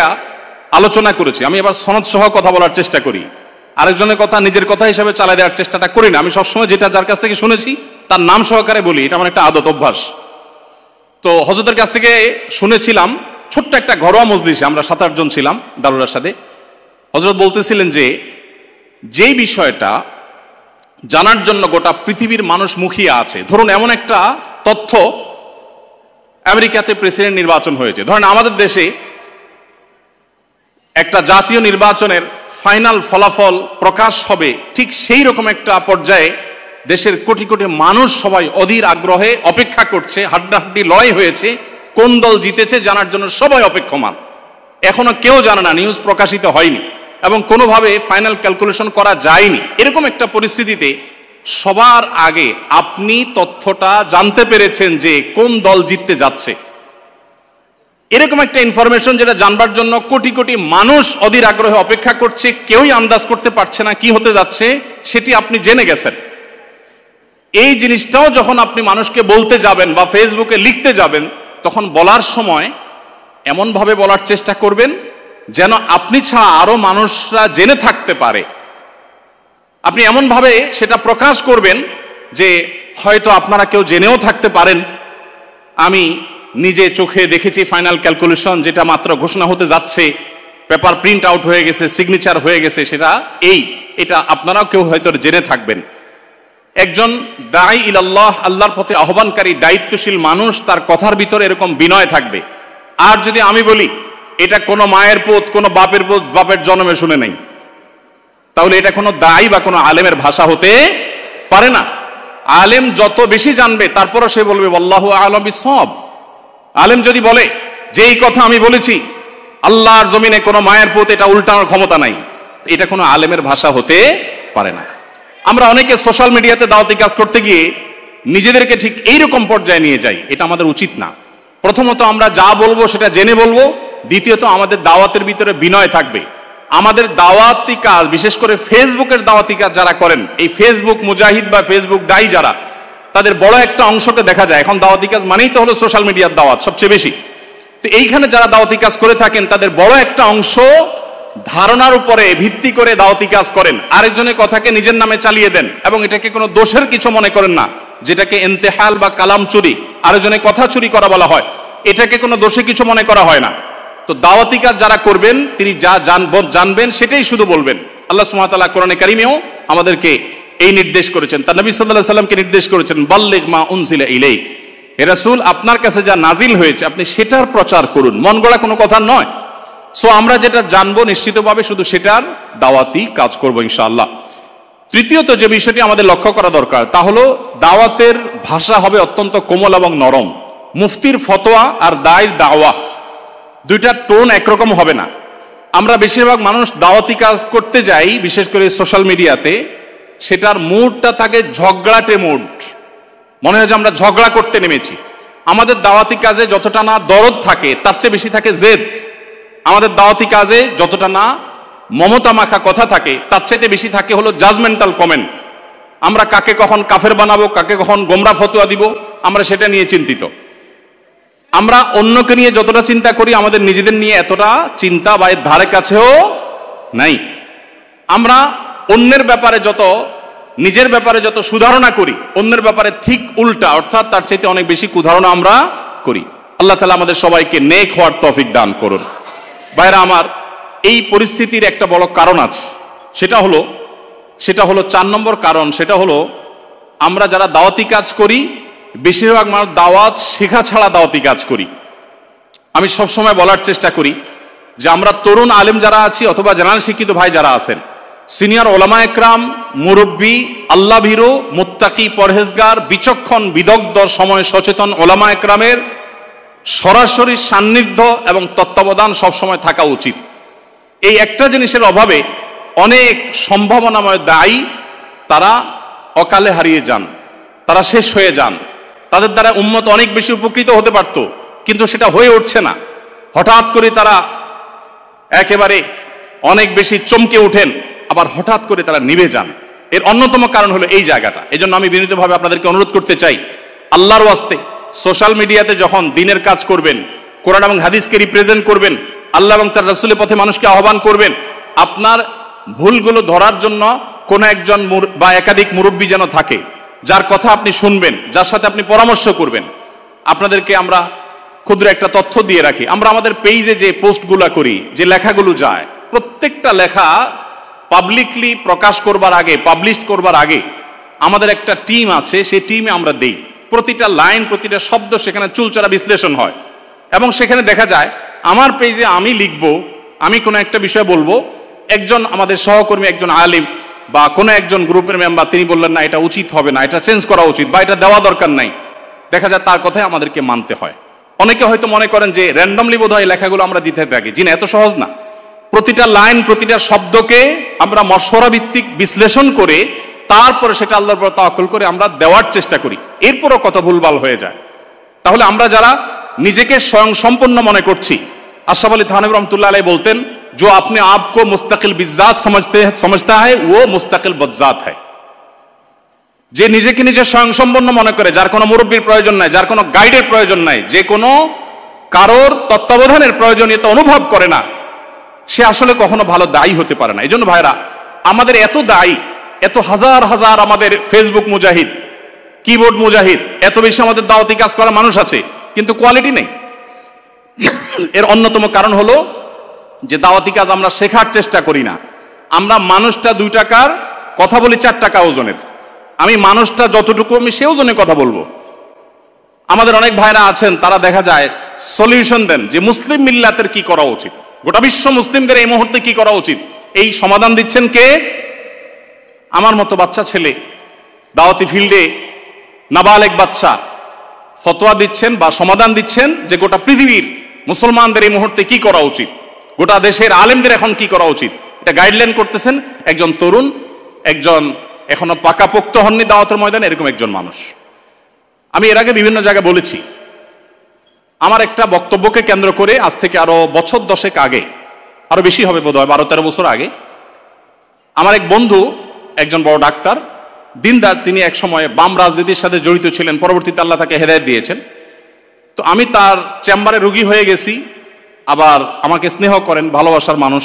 আলোচনা করেছি। আমি এবার সনদ সহ কথা বলার চেষ্টা করি, আরেকজনের কথা নিজের কথা হিসাবে চালাই দেওয়ার চেষ্টাটা করি না। আমি সবসময় যেটা যার কাছ থেকে শুনেছি তার নাম সহকারে বলি, এটা আমার একটা আদত অভ্যাস। তো হযরতের কাছ থেকে শুনেছিলাম ছোট্ট একটা ঘরোয়া মজলিসে, আমরা 7-8 জন ছিলাম দারুল রাশেদে। হযরত বলতেছিলেন যে যেই বিষয়টা জানার জন্য গোটা পৃথিবীর মানুষ মুখিয়ে আছে, ধরুন এমন একটা তথ্য, আমেরিকাতে প্রেসিডেন্ট নির্বাচন হয়েছে, ধরেন আমাদের দেশে একটা জাতীয় নির্বাচনের ফাইনাল ফলাফল প্রকাশ হবে, ঠিক সেই রকম একটা পর্যায়ে দেশের কোটি কোটি মানুষ সবাই অধীর আগ্রহে অপেক্ষা করছে, হাড্ডাহাড্ডি লড়াই হয়েছে, কোন দল জিতেছে জানার জন্য সবাই অপেক্ষমান। এখনো কেউ জানে না, নিউজ প্রকাশিত হয়নি এবং কোনোভাবে ফাইনাল ক্যালকুলেশন করা যায়নি। এরকম একটা পরিস্থিতিতে সবার আগে আপনি তথ্যটা জানতে পেরেছেন যে কোন দল জিততে যাচ্ছে। এরকম একটা ইনফরমেশন যেটা জানবার জন্য কোটি কোটি মানুষ অধীর আগ্রহে অপেক্ষা করছে, কেউই আন্দাজ করতে পারছে না কি হতে যাচ্ছে, সেটি আপনি জেনে গেছেন। এই জিনিসটাও যখন আপনি মানুষকে বলতে যাবেন বা ফেসবুকে লিখতে যাবেন, তখন বলার সময় এমনভাবে বলার চেষ্টা করবেন যেন আপনি ছাড়া আরো মানুষরা জেনে থাকতে পারে। আপনি এমনভাবে সেটা প্রকাশ করবেন যে হয়তো আপনারা কেউ জেনেও থাকতে পারেন, আমি নিজে চোখে দেখেছি ফাইনাল ক্যালকুলেশন, যেটা মাত্র ঘোষণা হতে যাচ্ছে, পেপার প্রিন্ট আউট হয়ে গেছে, সিগনেচার হয়ে গেছে, সেটা এটা আপনারাও কেউ হয়তো জেনে থাকবেন। একজন দাঈ ইলাল্লাহ, আল্লাহর পথে আহ্বানকারী দায়িত্বশীল মানুষ, তার কথার ভিতরে এরকম বিনয় থাকবে। আর যদি আমি বলি এটা কোনো মায়ের পুত, কোনো বাপের পুত, বাপের জন্মে শুনে নেই, তাহলে এটা কোনো দাঈ বা কোনো আলেমের ভাষা হতে পারে না। আলেম যত বেশি জানবে তারপরও সে বলবে আল্লাহু আ'লাম বিসওয়াব। আলেম যদি বলে যে এই কথা আমি বলেছি, আল্লাহর জমিনে কোনো মায়ের পুত, এটা উল্টানোর ক্ষমতা নাই, এটা কোনো আলেমের ভাষা হতে পারে না। আমরা অনেকে সোশ্যাল মিডিয়াতে দাওয়াতি কাজ করতে গিয়ে নিজেদেরকে ঠিক এইরকম পর্যায়ে নিয়ে যাই, এটা আমাদের উচিত না। প্রথমত আমরা যা বলবো সেটা জেনে বলবো, দ্বিতীয়ত আমাদের দাওয়াতের ভিতরে বিনয় থাকবে। আমাদের দাওয়াতি কাজ, বিশেষ করে ফেসবুকের দাওয়াতি কাজ যারা করেন, এই ফেসবুক মুজাহিদ বা ফেসবুক দায়ী যারা, তাদের বড় একটা অংশকে দেখা যায় এখন দাওয়াতি কাজ মানেই তো হলো সোশ্যাল মিডিয়ার দাওয়াত সবচেয়ে বেশি। তো এইখানে যারা দাওয়াতি কাজ করে থাকেন তাদের বড় একটা অংশ ধারণার উপরে ভিত্তি করে দাওয়াতি কাজ করেন, আরেকজনের কথাকে নিজের নামে চালিয়ে দেন এবং এটাকে কোনো দোষের কিছু মনে করেন না, যেটাকে ইন্তেহাল বা কালাম চুরি, আরেকজনের কথা চুরি করা বলা হয়, এটাকে কোনো দোষে কিছু মনে করা হয় না। তো দাওয়াতি কাজ যারা করবেন তিনি যা জানবেন সেটাই শুধু বলবেন। আল্লাহ সুবহানাহু ওয়া তাআলা কোরআনে কারীমেও আমাদেরকে এই নির্দেশ করেছেন, তার নবী সাল্লাল্লাহু আলাইহি সাল্লামকে নির্দেশ করেছেন বাল্লিগ মা উনজিলা ইলাইক, হে রাসূল আপনার কাছে যা নাজিল হয়েছে আপনি সেটার প্রচার করুন, মন গড়া কোনো কথা নয়। সো আমরা যেটা জানবো নিশ্চিতভাবে শুধু সেটার দাওয়াতি কাজ করব ইনশাআল্লাহ। তৃতীয়ত যে বিষয়টি আমাদের লক্ষ্য করা দরকার তা হলো দাওয়াতের ভাষা হবে অত্যন্ত কোমল এবং নরম। মুফতির ফতোয়া আর দায়ের দাওয়া দুইটা টোন একরকম হবে না। আমরা বেশিরভাগ মানুষ দাওয়াতি কাজ করতে যাই, বিশেষ করে সোশ্যাল মিডিয়াতে, সেটার মুডটা থাকে ঝগড়াটে মুড, মনে হয় যে আমরা ঝগড়া করতে নেমেছি। আমাদের দাওয়াতি কাজে যতটা না দরদ থাকে তার চেয়ে বেশি থাকে জেদ। আমাদের দাওয়াতি কাজে যতটা না মমতা মাখা কথা থাকে তার চাইতে বেশি থাকে হলো জাজমেন্টাল কমেন্ট। আমরা কাকে কখন কাফের বানাবো, কাকে কখন গোমরা ফতোয়া দিব, আমরা সেটা নিয়ে চিন্তিত। আমরা অন্যকে নিয়ে যতটা চিন্তা করি আমাদের নিজেদের নিয়ে এতটা চিন্তা বা এর ধারে কাছেও নাই। আমরা অন্যের ব্যাপারে যত, নিজের ব্যাপারে যত সুধারণা করি, অন্যের ব্যাপারে ঠিক উল্টা, অর্থাৎ তার চাইতে অনেক বেশি কুধারণা আমরা করি। আল্লাহ তাআলা আমাদের সবাইকে নেক হওয়ার তৌফিক দান করুন। ভাইরা আমার, এই পরিস্থিতির একটা বড় কারণ আছে, সেটা হলো 4 নম্বর কারণ, সেটা হলো আমরা যারা দাওয়াতি কাজ করি বেশিরভাগ মানুষ দাওয়াত শেখা ছাড়া দাওয়াতি কাজ করি। আমি সবসময় বলার চেষ্টা করি যে আমরা তরুণ আলেম যারা আছি অথবা জেনারেল শিক্ষিত ভাই যারা আছেন, সিনিয়র ওলামা একরাম, মুরব্বী, আল্লাহ ভীরু, মুত্তাকি, পরহেজগার, বিচক্ষণ, বিদগ্ধ, সময় সচেতন ওলামা একরামের সরাসরি সান্নিধ্য এবং তত্ত্বাবধান সবসময় থাকা উচিত। এই একটা জিনিসের অভাবে অনেক সম্ভাবনাময় দায়ী তারা অকালে হারিয়ে যান, তারা শেষ হয়ে যান। তাদের দ্বারা উম্মত অনেক বেশি উপকৃত হতে পারত, কিন্তু সেটা হয়ে উঠছে না। হঠাৎ করে তারা একেবারে অনেক বেশি চমকে ওঠেন, আবার হঠাৎ করে তারা নিভে যান। এর অন্যতম কারণ হলো এই জায়গাটা। এই জন্য আমি বিনীতভাবে আপনাদেরকে অনুরোধ করতে চাই, আল্লাহর ওয়াস্তে সোশ্যাল মিডিয়াতে যখন দিনের কাজ করবেন, কোরআন এবং হাদিসকে রিপ্রেজেন্ট করবেন, আল্লাহ এবং তার রাসূলের পথে মানুষকে আহ্বান করবেন, আপনার ভুলগুলো ধরার জন্য কোনো একজন বা একাধিক মুরব্বী যেন থাকে, যার কথা আপনি শুনবেন, যার সাথে আপনি পরামর্শ করবেন। আপনাদেরকে আমরা ক্ষুদ্র একটা তথ্য দিয়ে রাখি। আমরা আমাদের পেজে যে পোস্টগুলো করি, যে লেখাগুলো যায়, প্রত্যেকটা লেখা পাবলিকলি প্রকাশ করবার আগে, পাবলিশ করবার আগে আমাদের একটা টিম আছে, সেই টিমে আমরা দেই। প্রতিটা লাইন, প্রতিটা শব্দ সেখানে চুলচেরা বিশ্লেষণ হয়, এবং সেখানে দেখা যায় আমার পেজে আমি লিখব, আমি কোনো একটা বিষয় বলবো, একজন আমাদের সহকর্মী, একজন আলিম বা কোনো একজন গ্রুপের মেম্বার, তিনি বললেন না এটা উচিত হবে না, এটা চেঞ্জ করা উচিত, বা এটা দেওয়া দরকার নাই। দেখা যায় তার কথাই আমাদেরকে মানতে হয়। অনেকে হয়তো মনে করেন যে র্যান্ডমলি বোধহয় লেখাগুলো আমরা দিতে থাকি। জি না, এত সহজ না। প্রতিটা লাইন, প্রতিটা শব্দকে আমরা মশওয়ারা ভিত্তিক বিশ্লেষণ করে তারপরে সেটা আল্লাহর উপর তাওয়াক্কুল করে আমরা দেওয়ার চেষ্টা করি। এরপরও কত ভুলভাল হয়ে যায়। তাহলে আমরা যারা নিজেকে স্বয়ং সম্পূর্ণ মনে করছি, আশরাফ আলী থানভী রহমতুল্লাহ আলাইহি বলতেন, जो अपने आप को मुस्तकिल बिज़ात समझता है वो मुस्तकिल बज़ात है। যে নিজেকে নিজে স্বয়ংসম্পন্ন মনে করে, যার কোনো মুরব্বীর প্রয়োজন নাই, যার কোনো গাইডের প্রয়োজন নাই, যে কোনো কারোর তত্ত্বাবধানের প্রয়োজনীয়তা অনুভব করে না, সে আসলে কখনো ভালো দায়ী হতে পারে না। এই জন্য ভাইরা, আমাদের এত দায়ী, এত হাজার হাজার আমাদের ফেসবুক মুজাহিদ, কিবোর্ড মুজাহিদ, এত বেশি আমাদের দাওয়াতি কাজ করা মানুষ আছে, কিন্তু কোয়ালিটি নেই। এর অন্যতম কারণ হলো যে দাওয়াতি কাজ আমরা শেখার চেষ্টা করি না। আমরা মানুষটা 2 টাকার কথা বলি 4 টাকা ওজনের। আমি মানুষটা যতটুকু, আমি সে ওজনে কথা বলবো। আমাদের অনেক ভাইরা আছেন, তারা দেখা যায় সলিউশন দেন যে মুসলিম মিল্লাতের কি করা উচিত, গোটা বিশ্ব মুসলিমদের এই মুহূর্তে কি করা উচিত। এই সমাধান দিচ্ছেন কে? আমার মতো বাচ্চা ছেলে, দাওয়াতি ফিল্ডে নাবালেগ বাচ্চা ফতোয়া দিচ্ছেন বা সমাধান দিচ্ছেন যে গোটা পৃথিবীর মুসলমানদের এই মুহূর্তে কি করা উচিত, গোটা দেশের আলেমদের এখন কি করা উচিত। এটা গাইডলাইন করতেছেন একজন তরুণ, একজন এখনো পাকাপোক্ত হননি দাওয়াতের ময়দানে, এরকম একজন মানুষ। আমি এর আগে বিভিন্ন জায়গায় বলেছি, আমার একটা বক্তব্যকে কেন্দ্র করে আজ থেকে আরো বছর 10 আগে, আরো বেশি হবে বোধহয় 12-13 বছর আগে, আমার এক বন্ধু, একজন বড় ডাক্তার, দিনদার, তিনি এক সময় বাম রাজনীতির সাথে জড়িত ছিলেন, পরবর্তীতে আল্লাহ তাকে হেদায়েত দিয়েছেন। তো আমি তার চেম্বারে রুগী হয়ে গেছি, আবার আমাকে স্নেহ করেন, ভালোবাসার মানুষ।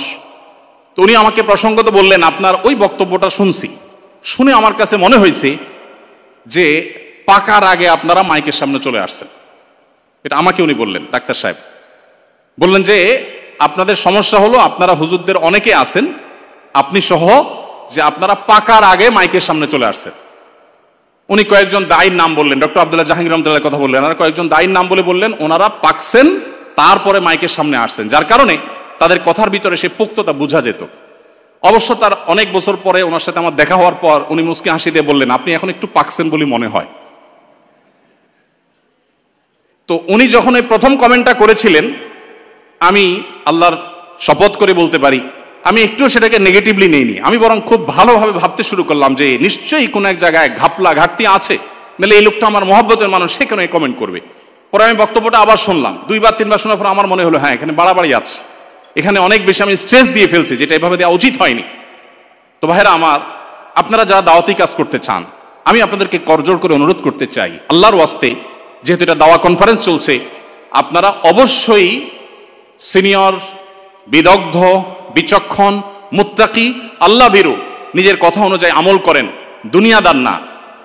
তো উনি আমাকে প্রসঙ্গত বললেন, আপনার ওই বক্তব্যটা শুনছি, শুনে আমার কাছে মনে হয়েছে যে পাকার আগে আপনারা মাইকের সামনে চলে আসছেন। এটা আমাকে উনি বললেন, ডাক্তার সাহেব বললেন যে আপনাদের সমস্যা হলো আপনারা হুজুরদের অনেকে আছেন, আপনি সহ, যে আপনারা পাকার আগে মাইকের সামনে চলে আসছেন। উনি কয়েকজন দায়ীর নাম বললেন, ডক্টর আব্দুল্লাহ জাহাঙ্গীর রহমতুল্লাহর কথা বললেন, আর কয়েকজন দায়ীর নাম বললেন ওনারা পাকছেন, তারপরে মাইকের সামনে আসছেন, যার কারণে তাদের কথার ভিতরে সে পুক্ততা বোঝা যেত। অবশ্য তার অনেক বছর পরে ওনার সাথে আমার দেখা হওয়ার পর উনি মুস্কি হাসি দিয়ে বললেন, আপনি এখন একটু পাকছেন বলে মনে হয়। তো উনি যখন এই প্রথম কমেন্টটা করেছিলেন, আমি আল্লাহর শপথ করে বলতে পারি আমি একটু সেটাকে নেগেটিভলি নেইনি। আমি বরং খুব ভালোভাবে ভাবতে শুরু করলাম যে নিশ্চয়ই কোনো এক জায়গায় ঘাপলা ঘাটতি আছে, নাহলে এই লোকটা আমার মহব্বতের মানুষ, সে কেন কমেন্ট করবে। পরে আমি বক্তব্যটা আবার শুনলাম, 2-3 শোনার পর আমার মনে হলো হ্যাঁ, এখানে বাড়াবাড়ি আছে, এখানে অনেক বেশি আমি স্ট্রেস দিয়ে ফেলছি, যেটা এভাবে দেওয়া উচিত হয়নি। তো ভাইরা আমার, আপনারা যারা দাওয়াতি কাজ করতে চান, আমি আপনাদেরকে করজোড় করে অনুরোধ করতে চাই, আল্লাহর ওয়াস্তে, যেহেতু এটা দাওয়া কনফারেন্স চলছে, আপনারা অবশ্যই সিনিয়র, বিদগ্ধ, বিচক্ষণ, মুত্তাকি, আল্লাহ ভীরু, নিজের কথা অনুযায়ী আমল করেন, দুনিয়াদার না,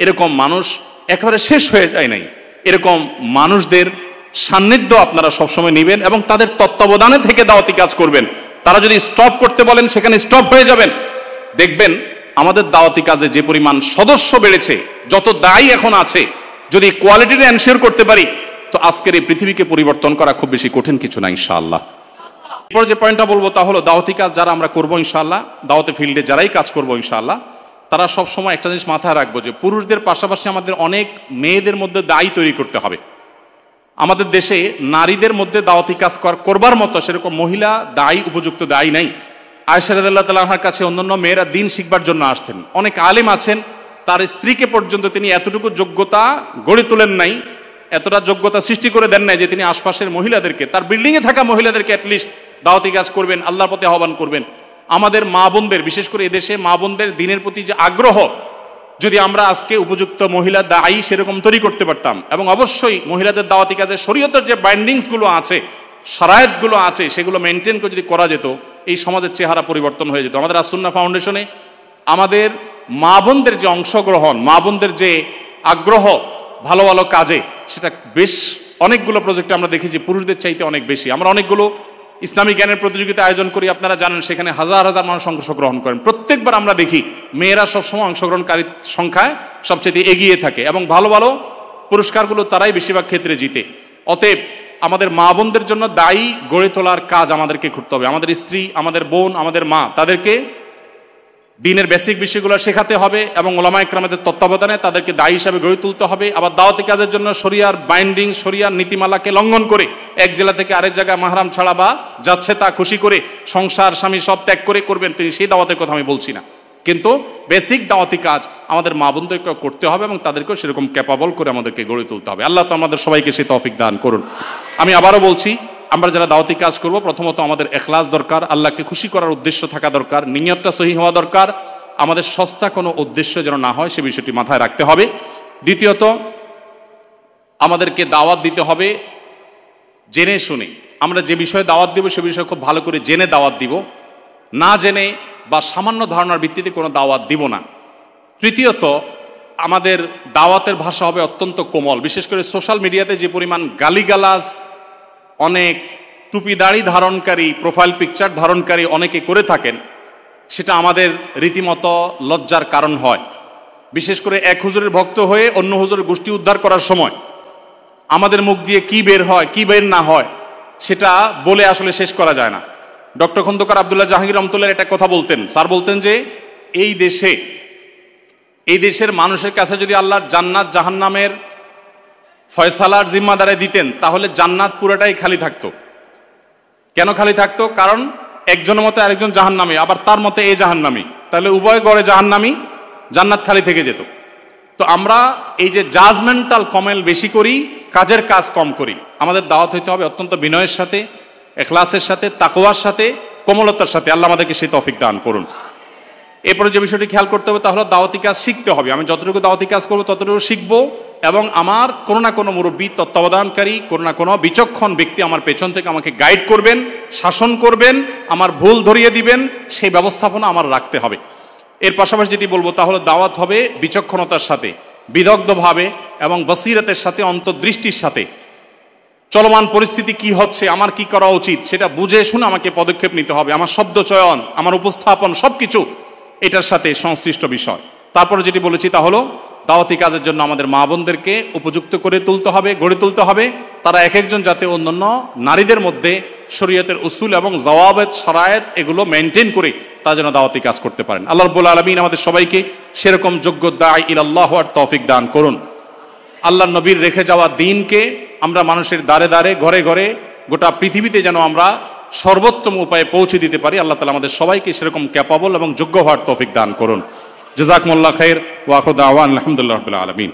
এরকম মানুষ একেবারে শেষ হয়ে যায় নাই। এরকম মানুষদের সান্নিধ্য আপনারা সবসময় নেবেন এবং তাদের তত্ত্বাবধানে থেকে দাওয়াতি কাজ করবেন। তারা যদি স্টপ করতে বলেন সেখানে স্টপ হয়ে যাবেন। দেখবেন আমাদের দাওয়াতি কাজে যে পরিমাণ সদস্য বেড়েছে, যত দায়ী এখন আছে, যদি কোয়ালিটিটা এনশিওর করতে পারি, তো আজকের এই পৃথিবীকে পরিবর্তন করা খুব বেশি কঠিন কিছু না ইনশাআল্লাহ। এরপর যে পয়েন্টটা বলবো তা হলো, দাওয়াতি কাজ যারা আমরা করবো ইনশাআল্লাহ, দাওয়াতি ফিল্ডে যারাই কাজ করবো ইনশাআল্লাহ, তারা সবসময় একটা জিনিস মাথায় রাখবো যে পুরুষদের পাশাপাশি আমাদের অনেক মেয়েদের মধ্যে দায়ী তৈরি করতে হবে। আমাদের দেশে নারীদের মধ্যে দাওয়াতি কাজ করবার মতো সেরকম মহিলা দায়ী, উপযুক্ত দায়ী নাই। আয়েশা রাদিয়াল্লাহু তাআলা আনহার কাছে অন্যান্য মেয়েরা দিন শিখবার জন্য আসতেন। অনেক আলেম আছেন, তার স্ত্রীকে পর্যন্ত তিনি এতটুকু যোগ্যতা গড়ে তোলেন নাই, এতটা যোগ্যতা সৃষ্টি করে দেন নাই যে তিনি আশপাশের মহিলাদেরকে, তার বিল্ডিংয়ে থাকা মহিলাদেরকে অ্যাটলিস্ট দাওয়াতি কাজ করবেন, আল্লাহর পথে আহ্বান করবেন। আমাদের মা বোনদের, বিশেষ করে এদেশে মা বোনদের দিনের প্রতি যে আগ্রহ, যদি আমরা আজকে উপযুক্ত মহিলা দায়ী সেরকম তৈরি করতে পারতাম, এবং অবশ্যই মহিলাদের দাওয়াতি কাজে শরীয়তের যে বাইন্ডিংসগুলো আছে, শারায়েতগুলো আছে, সেগুলো মেনটেন করে যদি করা যেত, এই সমাজের চেহারা পরিবর্তন হয়ে যেত। আমাদের আসুন্নাহ ফাউন্ডেশনে আমাদের মা বোনদের যে অংশগ্রহণ, মা বোনদের যে আগ্রহ ভালো ভালো কাজে, সেটা বেশ অনেকগুলো প্রজেক্টে আমরা দেখি যে পুরুষদের চাইতে অনেক বেশি। আমরা অনেকগুলো ইসলামিক জ্ঞানের প্রতিযোগিতা আয়োজন করি, আপনারা জানেন, সেখানে হাজার হাজার মানুষ অংশগ্রহণ করেন। প্রত্যেকবার আমরা দেখি মেয়েরা সবসময় অংশগ্রহণকারীর সংখ্যায় সবচেয়ে এগিয়ে থাকে, এবং ভালো ভালো পুরস্কারগুলো তারাই বেশিরভাগ ক্ষেত্রে জিতে। অতএব আমাদের মা বোনদের জন্য দায়ী গড়ে তোলার কাজ আমাদেরকে করতে হবে। আমাদের স্ত্রী, আমাদের বোন, আমাদের মা, তাদেরকে দিনের বেসিক বিষয়গুলো শেখাতে হবে, এবং ওলামা ইকরামদের তত্ত্বাবধানে তাদেরকে দায়ী হিসাবে গড়ে তুলতে হবে। আবার দাওয়াতি কাজের জন্য শরিয়ার বাইন্ডিং, শরিয়ার নীতিমালাকে লঙ্ঘন করে এক জেলা থেকে আরেক জায়গায় মাহরাম ছাড়া বা যাচ্ছে তা খুশি করে সংসার স্বামী সব ত্যাগ করে করবেন তিনি, সেই দাওয়াতের কথা আমি বলছি না। কিন্তু বেসিক দাওয়াতি কাজ আমাদের মা বোনদেরকে করতে হবে, এবং তাদেরকেও সেরকম ক্যাপাবল করে আমাদেরকে গড়ে তুলতে হবে। আল্লাহ তো আমাদের সবাইকে সেই তৌফিক দান করুন। আমি আবারও বলছি, আমরা যারা দাওয়াতি কাজ করব, প্রথমত আমাদের ইখলাস দরকার, আল্লাহকে খুশি করার উদ্দেশ্য থাকা দরকার, নিয়তটা সহিহ হওয়া দরকার, আমাদের সস্তা কোনো উদ্দেশ্য যেন না হয় সে বিষয়টি মাথায় রাখতে হবে। দ্বিতীয়ত, আমাদেরকে দাওয়াত দিতে হবে জেনে শুনে। আমরা যে বিষয়ে দাওয়াত দিব সে বিষয়ে খুব ভালো করে জেনে দাওয়াত দিব, না জেনে বা সামান্য ধারণার ভিত্তিতে কোনো দাওয়াত দিব না। তৃতীয়ত, আমাদের দাওয়াতের ভাষা হবে অত্যন্ত কোমল। বিশেষ করে সোশ্যাল মিডিয়াতে যে পরিমাণ গালিগালাজ অনেক টুপি দাড়ি ধারণকারী, প্রোফাইল পিকচার ধারণকারী অনেকে করে থাকেন, সেটা আমাদের রীতিমতো লজ্জার কারণ হয়। বিশেষ করে এক হুজুরের ভক্ত হয়ে অন্য হুজুরের গোষ্ঠী উদ্ধার করার সময় আমাদের মুখ দিয়ে কি বের হয়, কি বের না হয়, সেটা বলে আসলে শেষ করা যায় না। ডক্টর খন্দকার আব্দুল্লাহ জাহাঙ্গীর রহমতুল্লাহ একটা কথা বলতেন। স্যার বলতেন যে এই দেশের মানুষের কাছে যদি আল্লাহ জান্নাত জাহান্নামের ফয়সালার জিম্মাদারে দিতেন, তাহলে জান্নাত পুরোটাই খালি থাকতো। কেন খালি থাকতো? কারণ একজনের মতে আরেকজন জাহান্নামী, আবার তার মতে এ জাহান্নামী, তাহলে উভয় গড়ে জাহান্নামী, জান্নাত খালি থেকে যেত। তো আমরা এই যে জাজমেন্টাল কমেল বেশি করি, কাজের কাজ কম করি। আমাদের দাওয়াত হইতে হবে অত্যন্ত বিনয়ের সাথে, ইখলাসের সাথে, তাকওয়ার সাথে, কোমলতার সাথে। আল্লাহ আমাদেরকে সেই তৌফিক দান করুন। এরপরে যে বিষয়টি খেয়াল করতে হবে তা হলো দাওয়াতি কাজ শিখতে হবে। আমি যতটুকু দাওয়াতি কাজ করবো ততটুকু শিখবো, এবং আমার কোনো না কোনো মুরব্বী, তত্ত্বাবধানকারী, কোনো না কোনো বিচক্ষণ ব্যক্তি আমার পেছন থেকে আমাকে গাইড করবেন, শাসন করবেন, আমার ভুল ধরিয়ে দিবেন, সেই ব্যবস্থাপনা আমার রাখতে হবে। এর পাশাপাশি যেটি বলবো তা হলো দাওয়াত হবে বিচক্ষণতার সাথে, বিদগ্ধভাবে এবং বসিরতের সাথে, অন্তর্দৃষ্টির সাথে। চলমান পরিস্থিতি কি হচ্ছে, আমার কি করা উচিত, সেটা বুঝে শুনে আমাকে পদক্ষেপ নিতে হবে। আমার শব্দ চয়ন, আমার উপস্থাপন, সবকিছু এটার সাথে সংশ্লিষ্ট বিষয়। তারপরে যেটি বলেছি তা হলো দাওয়াতি কাজের জন্য আমাদের মা বোনদেরকে উপযুক্ত করে তুলতে হবে, গড়ে তুলতে হবে। তারা এক একজন যাতে অন্যান্য নারীদের মধ্যে শরীয়তের উসুল এবং জওয়াবেত, শরায়েত এগুলো মেনটেন করে তা যেন দাওয়াতি কাজ করতে পারেন। আল্লাহ রাব্বুল আলামিন আমাদের সবাইকে সেরকম যোগ্য দাঈ ইলাল্লাহ হওয়ার তৌফিক দান করুন। আল্লাহ নবীর রেখে যাওয়া দ্বীনকে আমরা মানুষের দ্বারে দ্বারে, ঘরে ঘরে, গোটা পৃথিবীতে যেন আমরা সর্বোত্তম উপায়ে পৌঁছে দিতে পারি। আল্লাহ তাআলা আমাদের সবাইকে সেরকম ক্যাপাবল এবং যোগ্য হওয়ার তৌফিক দান করুন। জাযাকুমুল্লাহ খাইর ওয়া আখিরু দাওয়ানা আলহামদুলিল্লাহি রাব্বিল আলামিন।